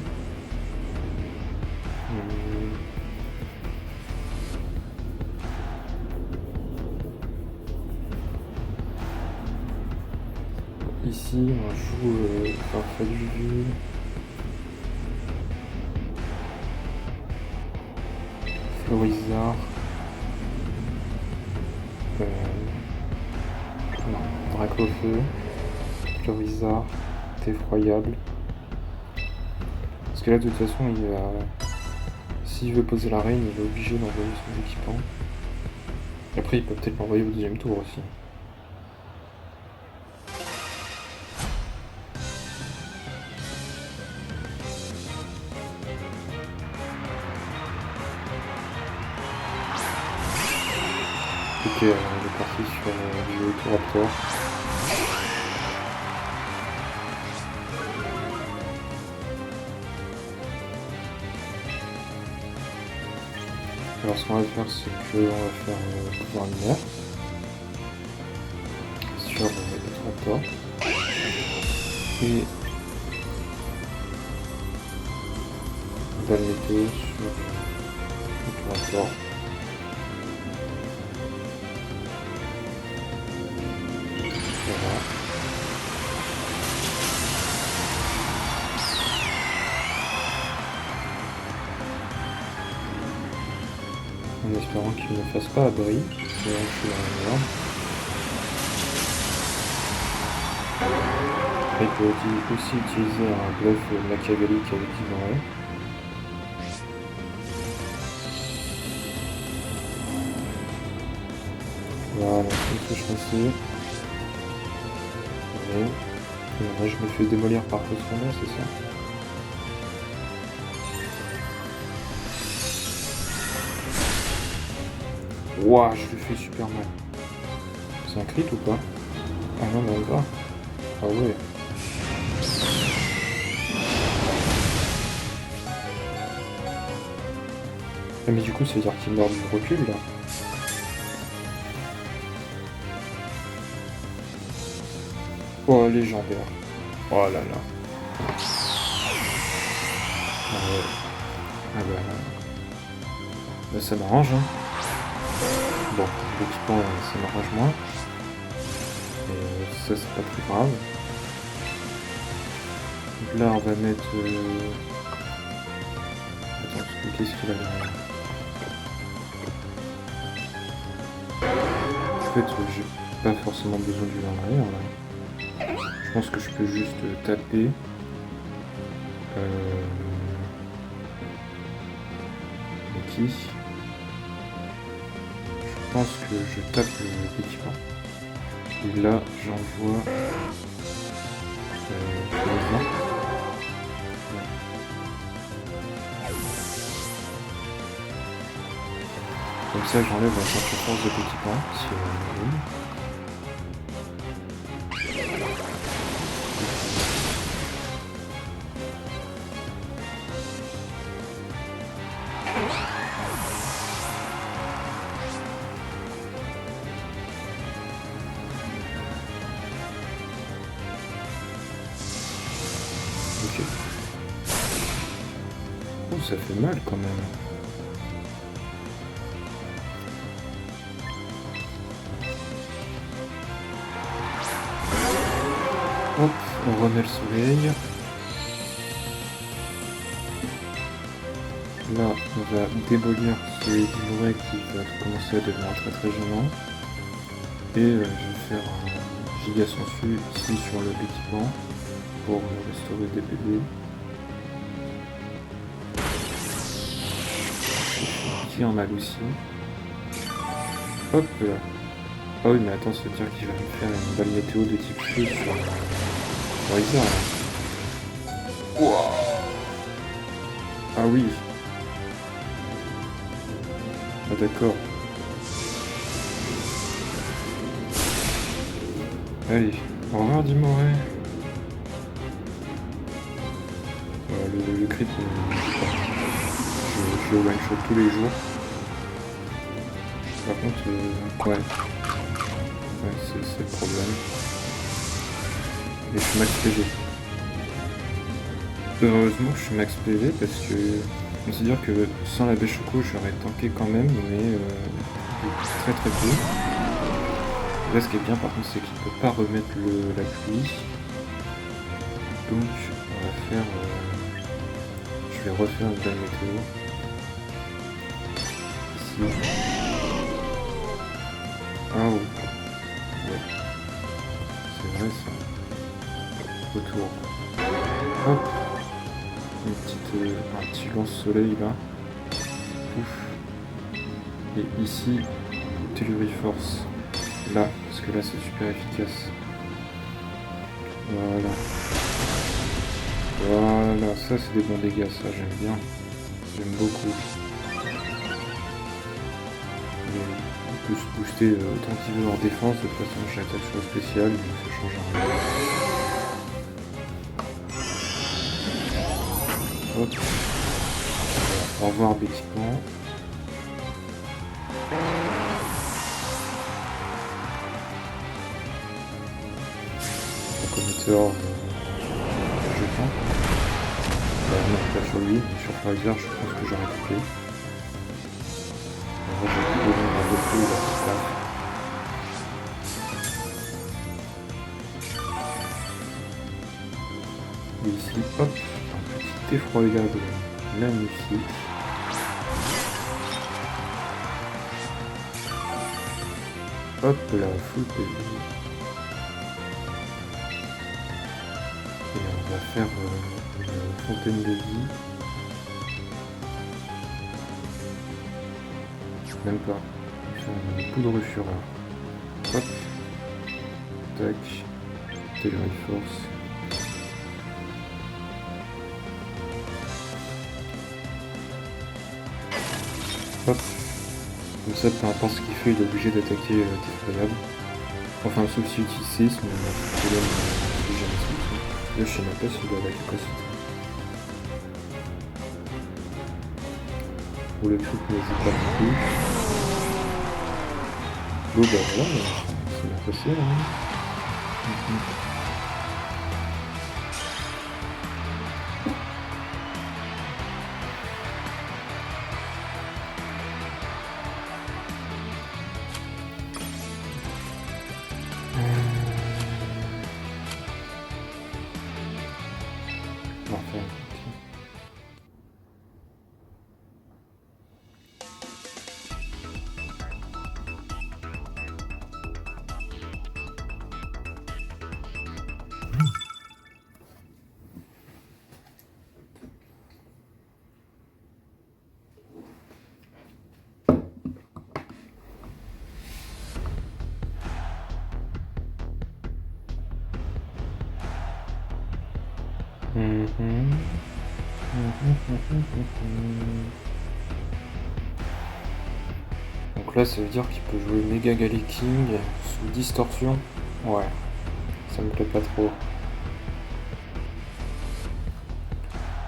Ici on joue parfait du vue. Florizard. Non, Dracofeu. Florizard. Effroyable. Parce que là de toute façon il va. S'il veut poser la reine, il est obligé d'envoyer son équipement. Et après il peut peut-être l'envoyer au deuxième tour aussi. Ok, alors on est parti sur du Autoraptor. Alors ce qu'on va faire, c'est qu'on va faire pouvoir lunaire sur Autoraptor. Et balle météo sur Autoraptor. Voilà. En espérant qu'il ne fasse pas abri, sinon je suis dans la merde. Après, il peut aussi utiliser un bluff machiavélique avec Ignoré. Voilà, une touche passée. Et là, je me fais démolir par Postronda, c'est ça? Ouah, je le fais super mal. C'est un crit ou pas? Ah non, même pas. Ah ouais. Ah, mais du coup, ça veut dire qu'il meurt du recul là. Oh, légendaire. Oh là là. Ah ouais. Ah bah ça m'arrange, hein. Bon, l'équipement, ça m'arrange moins. Et ça, c'est pas très grave. Donc là, on va mettre... Attends, qu'est-ce qu'il a derrière? En fait, j'ai pas forcément besoin du vent arrière, là. Je pense que je peux juste taper. Qui je pense que je tape l'équipement. Et là, j'envoie ouais. Comme ça, j'enlève la contre-force de l'équipement, si on veut. Ok. Oh, ça fait mal quand même. Hop, on remet le soleil. Là, on va démolir ce Ignoré qui va commencer à devenir très très gênant. Et je vais faire un giga sensu ici sur l'équipement pour restaurer des PV. Qui en mal aussi. Hop là. Ah oui, mais attends, ça veut dire qu'il va me faire une balle météo de type feu sur Isa. Wow. Ah oui. Ah d'accord. Allez, au revoir Dimoré. le crit ne me suffit pas. Je le one-shot tous les jours. Par contre, ouais, c'est le problème. Mais je suis max PV. Heureusement que je suis max PV parce que je considère que sans la Béchoco j'aurais tanké quand même, mais très très peu. Là, ce qui est bien par contre, c'est qu'il ne peut pas remettre la pluie. Donc on va faire... je vais refaire une belle météo. Ici. Ah oui. Ouais. C'est vrai ça. Retour. Hop. Un petit lance-soleil là. Ouf. Et ici, Telluri Force. Là, parce que là c'est super efficace. Voilà. Voilà, ça c'est des bons dégâts, ça j'aime bien. J'aime beaucoup. On peut se booster autant qu'il veut en défense, de toute façon j'attaque sur le spécial, donc ça change rien. Hop. Voilà. Au revoir bêtiment. Commetteur jetant. Non, pas sur lui, sur Pfizer je pense que j'aurais coupé. Moi j'ai coupé dans le feu, là c'est ça. Et ici, hop, un petit effroyable magnifique. Hop là, full PV. Et on va faire une fontaine de vie. Même pas. On va faire une poudre fureur. Hop. Tac. Telluri Force. Hop. Comme ça, peu importe ce qu'il fait, il est obligé d'attaquer effroyable. Enfin, sauf si il utilise 6, mais c'est le problème si jamais c'est. Là, je sais même pas s'il doit la capacité. Ou le truc ne joue pas beaucoup. Bon, bah voilà, c'est bien passé là. Enfin, donc là, ça veut dire qu'il peut jouer Mega King sous distorsion. Ouais, ça me plaît pas trop.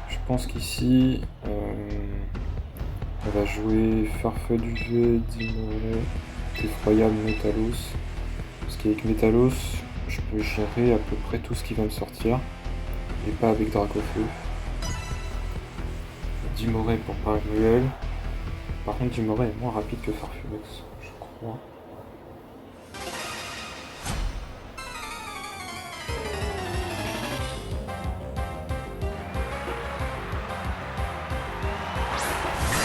Je pense qu'ici, on va jouer Farfetch'd, Dimoré, Effroyable, Metalos. Parce qu'avec Metalos, je peux gérer à peu près tout ce qui va me sortir. Et pas avec Dracofeu. Dimoré pour Paragruel. Par contre, Dimoré est moins rapide que Farfurex, je crois.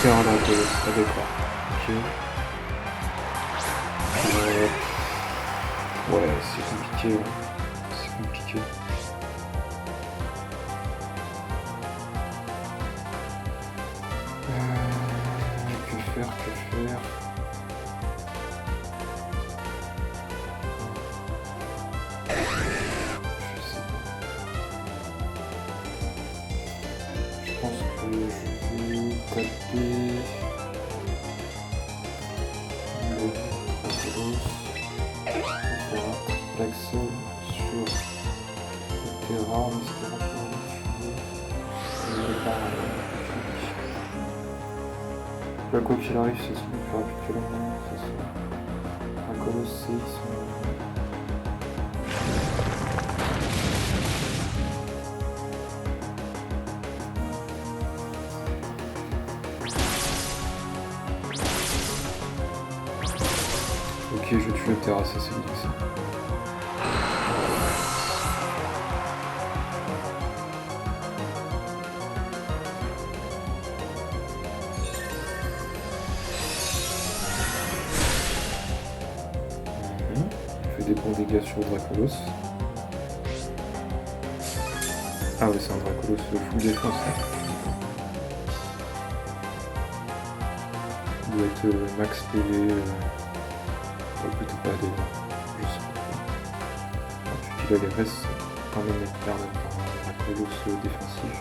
Terre là, ah d'accord. Ok. Ouais, c'est compliqué. Ouais. C'est compliqué. Que faire Je sais pas. Je pense que je vais taper le l'accent sur le terrain en espérant pouvoir le tuer. Là, quoi qu'il arrive, c'est celui plus rapide que la main, c'est ça. Un colosse, ils sont... Ok, je tue le terrasse, c'est vite ça. Je fais des bons dégâts sur Dracolos. Ah ouais, c'est un Dracolos full défense. Il doit être max PV. Plutôt pas des... Je sais pas. Vu qu'il a les restes, c'est quand même être perdre par un colosse défensif.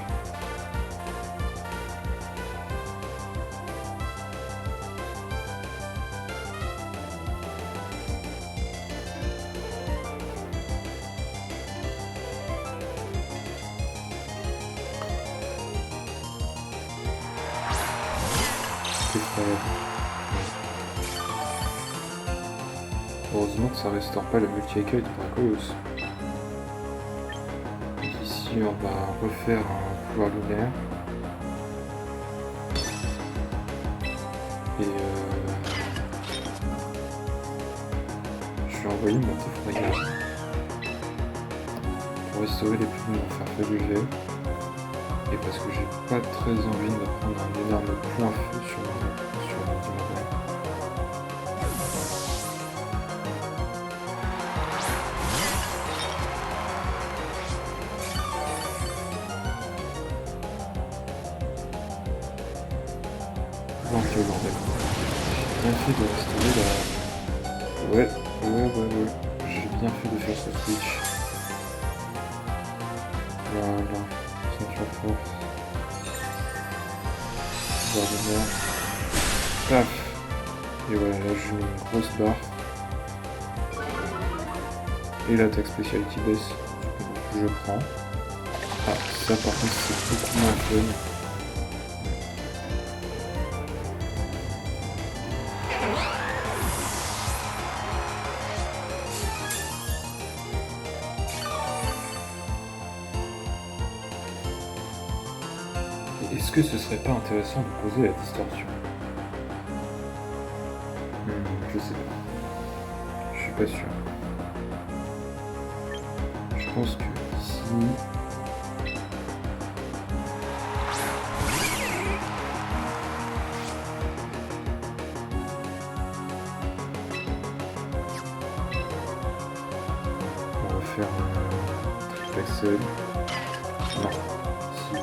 C'est pas... Heureusement que ça restaure pas le multi-écueil de Dracolos. Ici on va refaire un pouvoir lunaire. Et je vais envoyer mon effroyable pour restaurer les plumes en faire fabuler. Et parce que j'ai pas très envie de prendre un énorme point feu sur mon diamant. Violent, d'accord. J'ai bien fait de restaurer la... Ouais. J'ai bien fait de faire ce switch. Voilà. Ceinture force. Barre de mer. Paf. Et voilà, là je mets une grosse barre. Et l'attaque spécialité baisse. Donc je prends. Ah, ça par contre c'est beaucoup moins fun. Est-ce que ce serait pas intéressant de poser la distorsion? Je sais pas. Je suis pas sûr. Je pense que ici... On va faire un triple axel. Non. Si.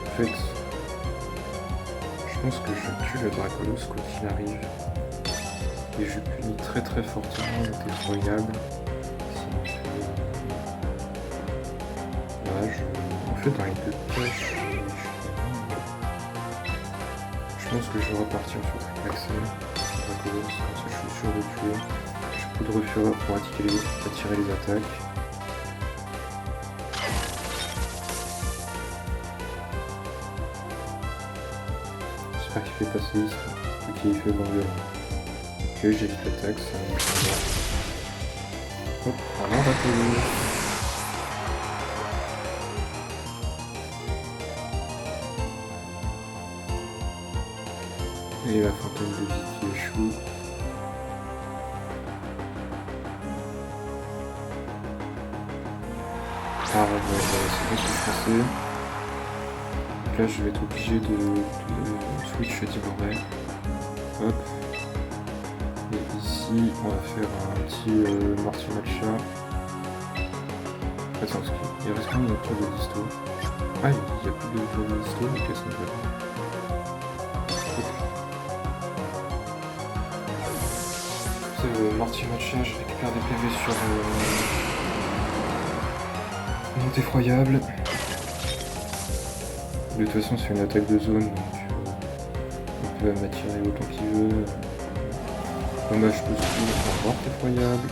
En fait, je pense que je tue le Dracolos quoi qu'il arrive. Et je punis très fortement notre effroyable. Sinon je fais... Là, en fait, dans les deux caches, je pense que je vais repartir sur triple axel. Dracolos, comme ça je suis sûr de tuer. Je peux poudre fureur pour attirer les attaques. J'espère qu'il fait passer ici, vu qu'il fait bon violent. Ok, j'évite l'attaque, ça me change. Hop, on en va tomber. Et la fontaine de vie qui échoue. Ah ouais, c'est pas ce que je pensais. Donc là je vais être obligé de switch Diboré. Hop. Et ici on va faire un petit Marty Matcha. Attends, parce qu'il reste quand même une tour de disto. Ah, il n'y a plus de tour de disto, ok, ça me va. Marty Matcha, je récupère des PV sur mon effroyable. De toute façon, c'est une attaque de zone, donc il peut m'attirer autant qu'il veut. Dommage positif, on va voir effroyable.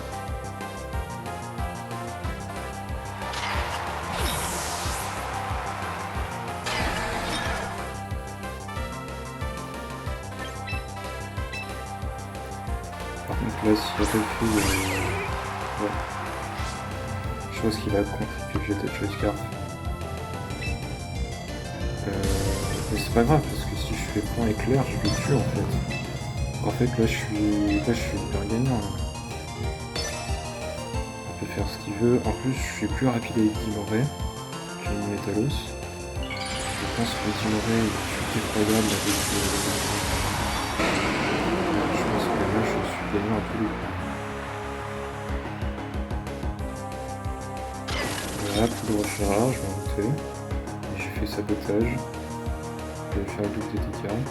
là, si Battlefield... ouais. Je pense qu'il a compris que j'étais choice card. Mais c'est pas grave, parce que si je fais point éclair, je le tue en fait. En fait, là, je suis bien gagnant. Là. Il peut faire ce qu'il veut. En plus, je suis plus rapide avec Dimoré qu'une Metalos. Je pense que Dimoré est effroyable avec... je pense que là, je suis gagnant à tous les coups. Voilà, plus de recharge, je vais en monter. Et j'ai fait sabotage. Je vais faire double des dégâts.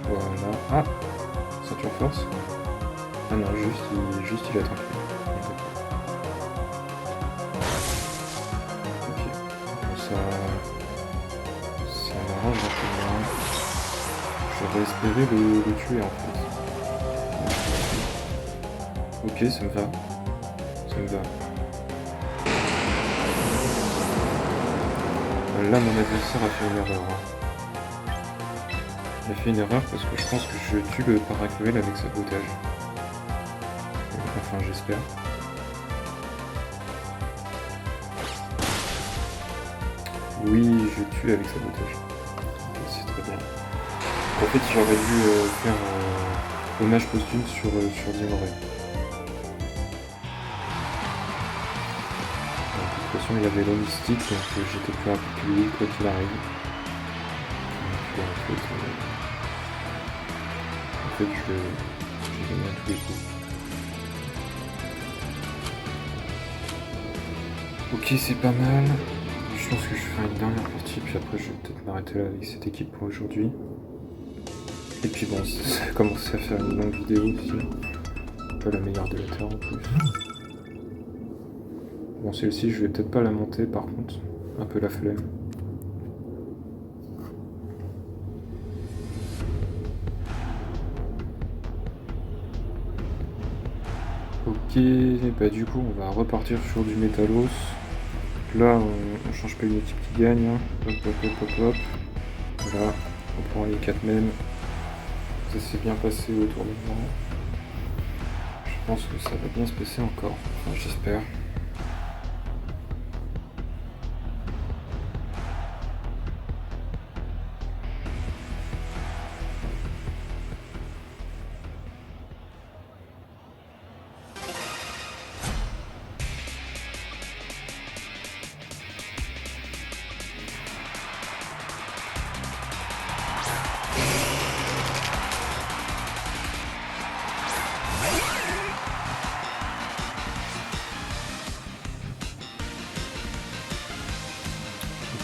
Voilà. Ah, ceinture force. Ah non, juste il attend. Ok. Bon, ça m'arrange un peu moins. J'aurais espéré le tuer en fait. Ok, ça me va. Ça me va. Là, mon adversaire a fait une erreur. Il a fait une erreur parce que je pense que je tue le paracruel avec sabotage. Enfin, j'espère. Oui, je tue avec sabotage. C'est très bien. En fait, j'aurais dû faire hommage posthume sur Dimoré. De toute façon, il avait l'homistique, donc j'étais plus rapide que lui, quoi qu'il arrive. Donc, en fait, j'ai gagné à tous les coups. Ok, c'est pas mal. Je pense que je ferai une dernière partie, puis après je vais peut-être m'arrêter là avec cette équipe pour aujourd'hui. Et puis bon, ça a commencé à faire une longue vidéo aussi. Pas la meilleure de la Terre en plus. Bon, celle-ci, je vais peut-être pas la monter par contre. Un peu la flemme. Ok, bah du coup, on va repartir sur du Metalos. Là, on change pas une équipe qui gagne. Hein. Hop, hop, hop, hop, hop. Voilà, on prend les 4 mêmes. Ça s'est bien passé au tournement. Je pense que ça va bien se passer encore. Enfin, j'espère.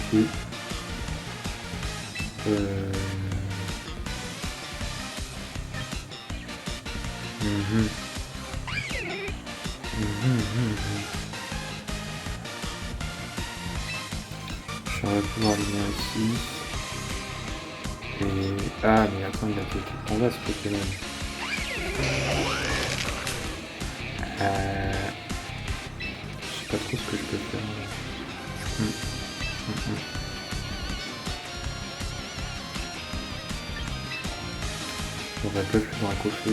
Ok. J'aurais pu pouvoir venir ici. Et... ah, mais attends, il a fait tout combat ce Pokémon. Je sais pas trop ce que je peux faire. On va pas plus dans un coffre.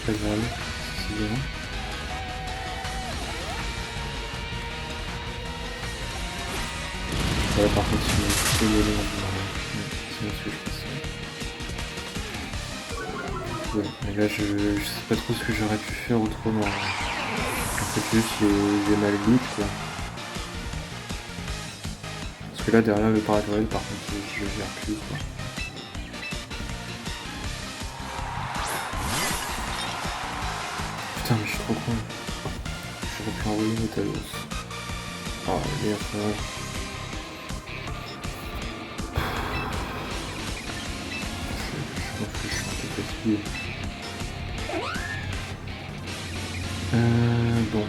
Très mal, c'est bien. Ouais, par contre, il m'a plutôt donné en démarrant. C'est ce que je fais. Ouais, mais là, je sais pas trop ce que j'aurais pu faire autrement. En fait, juste les mal vite, quoi. Parce que là, derrière le paragraphe, par contre, je le gère plus, quoi. Putain, mais je suis trop con. J'aurais pu envoyer Metalos. Oh, merde, je pense que je suis un peu fatigué. Bon.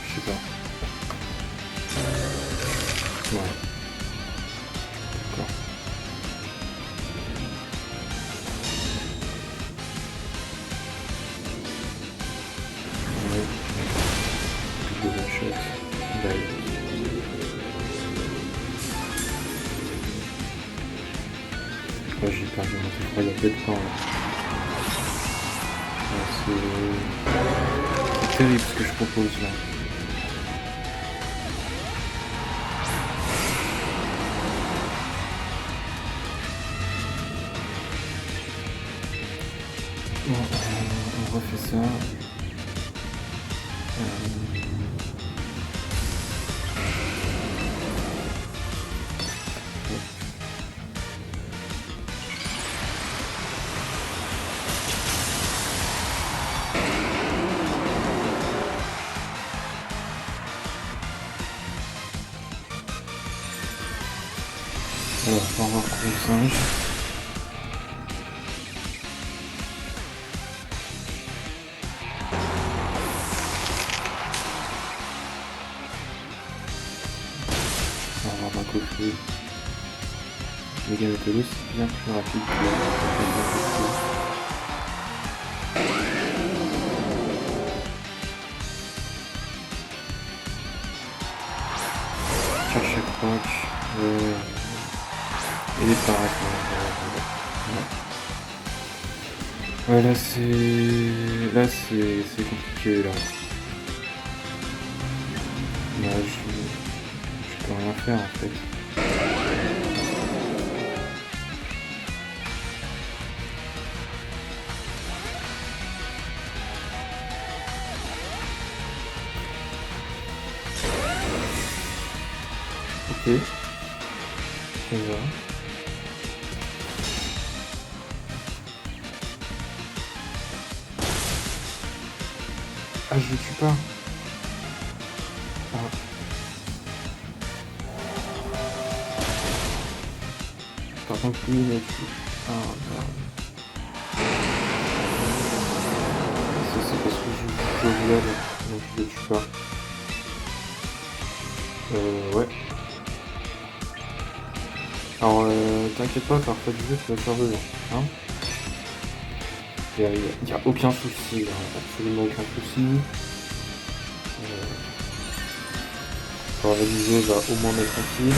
Je sais pas. Ouais. D'accord. Ouais. Je l'achète. Bye. Ouais, j'ai perdu mon téléphone, il y a peu de temps là. Ouais, c'est terrible ce que je propose là. Bon, on refait ça. Alors, on va voir gros singe. On va voir Bakofu. Megamétolos, c'est bien plus rapide que Bakofu. Chercher Croc. Et les paracs. Ouais, là c'est compliqué là. Là je peux rien faire en fait. Ok. On va. Ah, je le tue pas. Ah. Par contre, lui, il me tue. Ah, merde. Ça, c'est parce que je joue au viol, donc je le tue pas. Ouais. Alors, t'inquiète pas, parfois du jeu, tu vas survivre. Hein, y a aucun souci, hein, absolument aucun souci. Pour réaliser, va au moins mettre tranquille.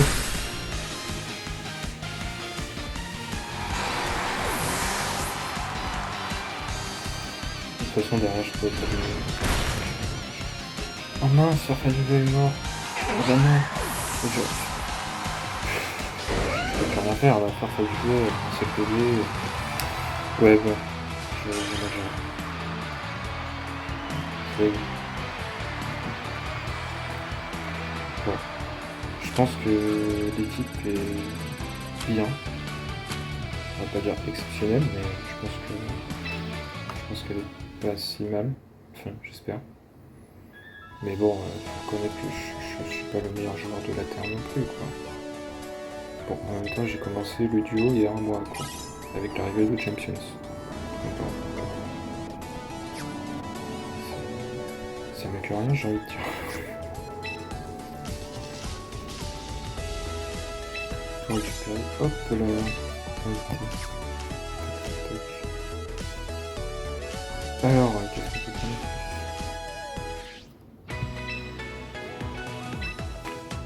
De toute façon, derrière, je peux être... Oh mince, Farfaduva est mort. Oh bah non. Je peux plus rien faire, là, Farfaduva, c'est payé. Ouais, bon. Je c'est... Bon. Je pense que l'équipe est bien. On va pas dire exceptionnelle, mais je pense qu'elle est pas si mal. Enfin, j'espère. Mais bon, faut reconnaître que je suis pas le meilleur joueur de la Terre non plus, quoi. Bon, en même temps, j'ai commencé le duo il y a un mois, quoi. Avec l'arrivée de Champions. Donc bon. Ça met que rien, j'ai envie de dire. Pour récupérer, hop là. Alors, qu'est-ce qu'on peut prendre?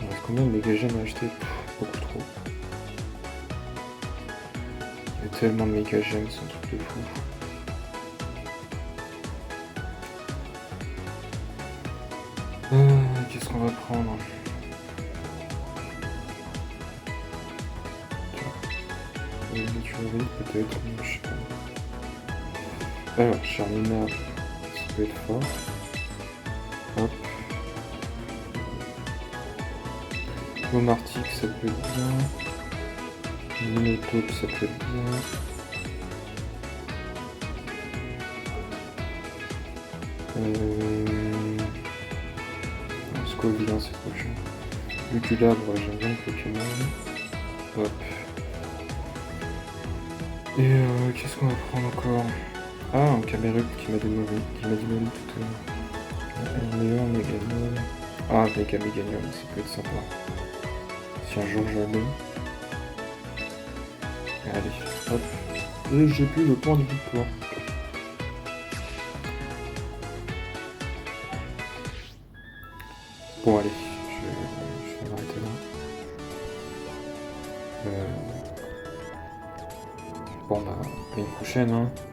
Il reste combien de méga gemmes à acheter? Beaucoup trop. Il y a tellement de méga gemmes, c'est un truc de fou. Qu'est-ce qu'on va prendre? Une écurie peut-être, je sais pas. Alors, Charmina, ça peut être fort. Hop. Momartic, ça peut être bien. Minotaur, ça peut être bien. Scoville, c'est trop cher. Luculabre, j'aime bien le Pokémon. Hop. Et qu'est-ce qu'on va prendre encore? Ah, un Camerupt qui m'a démoli tout à l'heure. Un meilleur Meganon. Ah, Meganium, ça peut être sympa. Si un jour je l'ai. Allez, hop. Et j'ai plus de points de victoire. Bon, allez, je vais m'arrêter là. Bon, bah, à une prochaine, hein.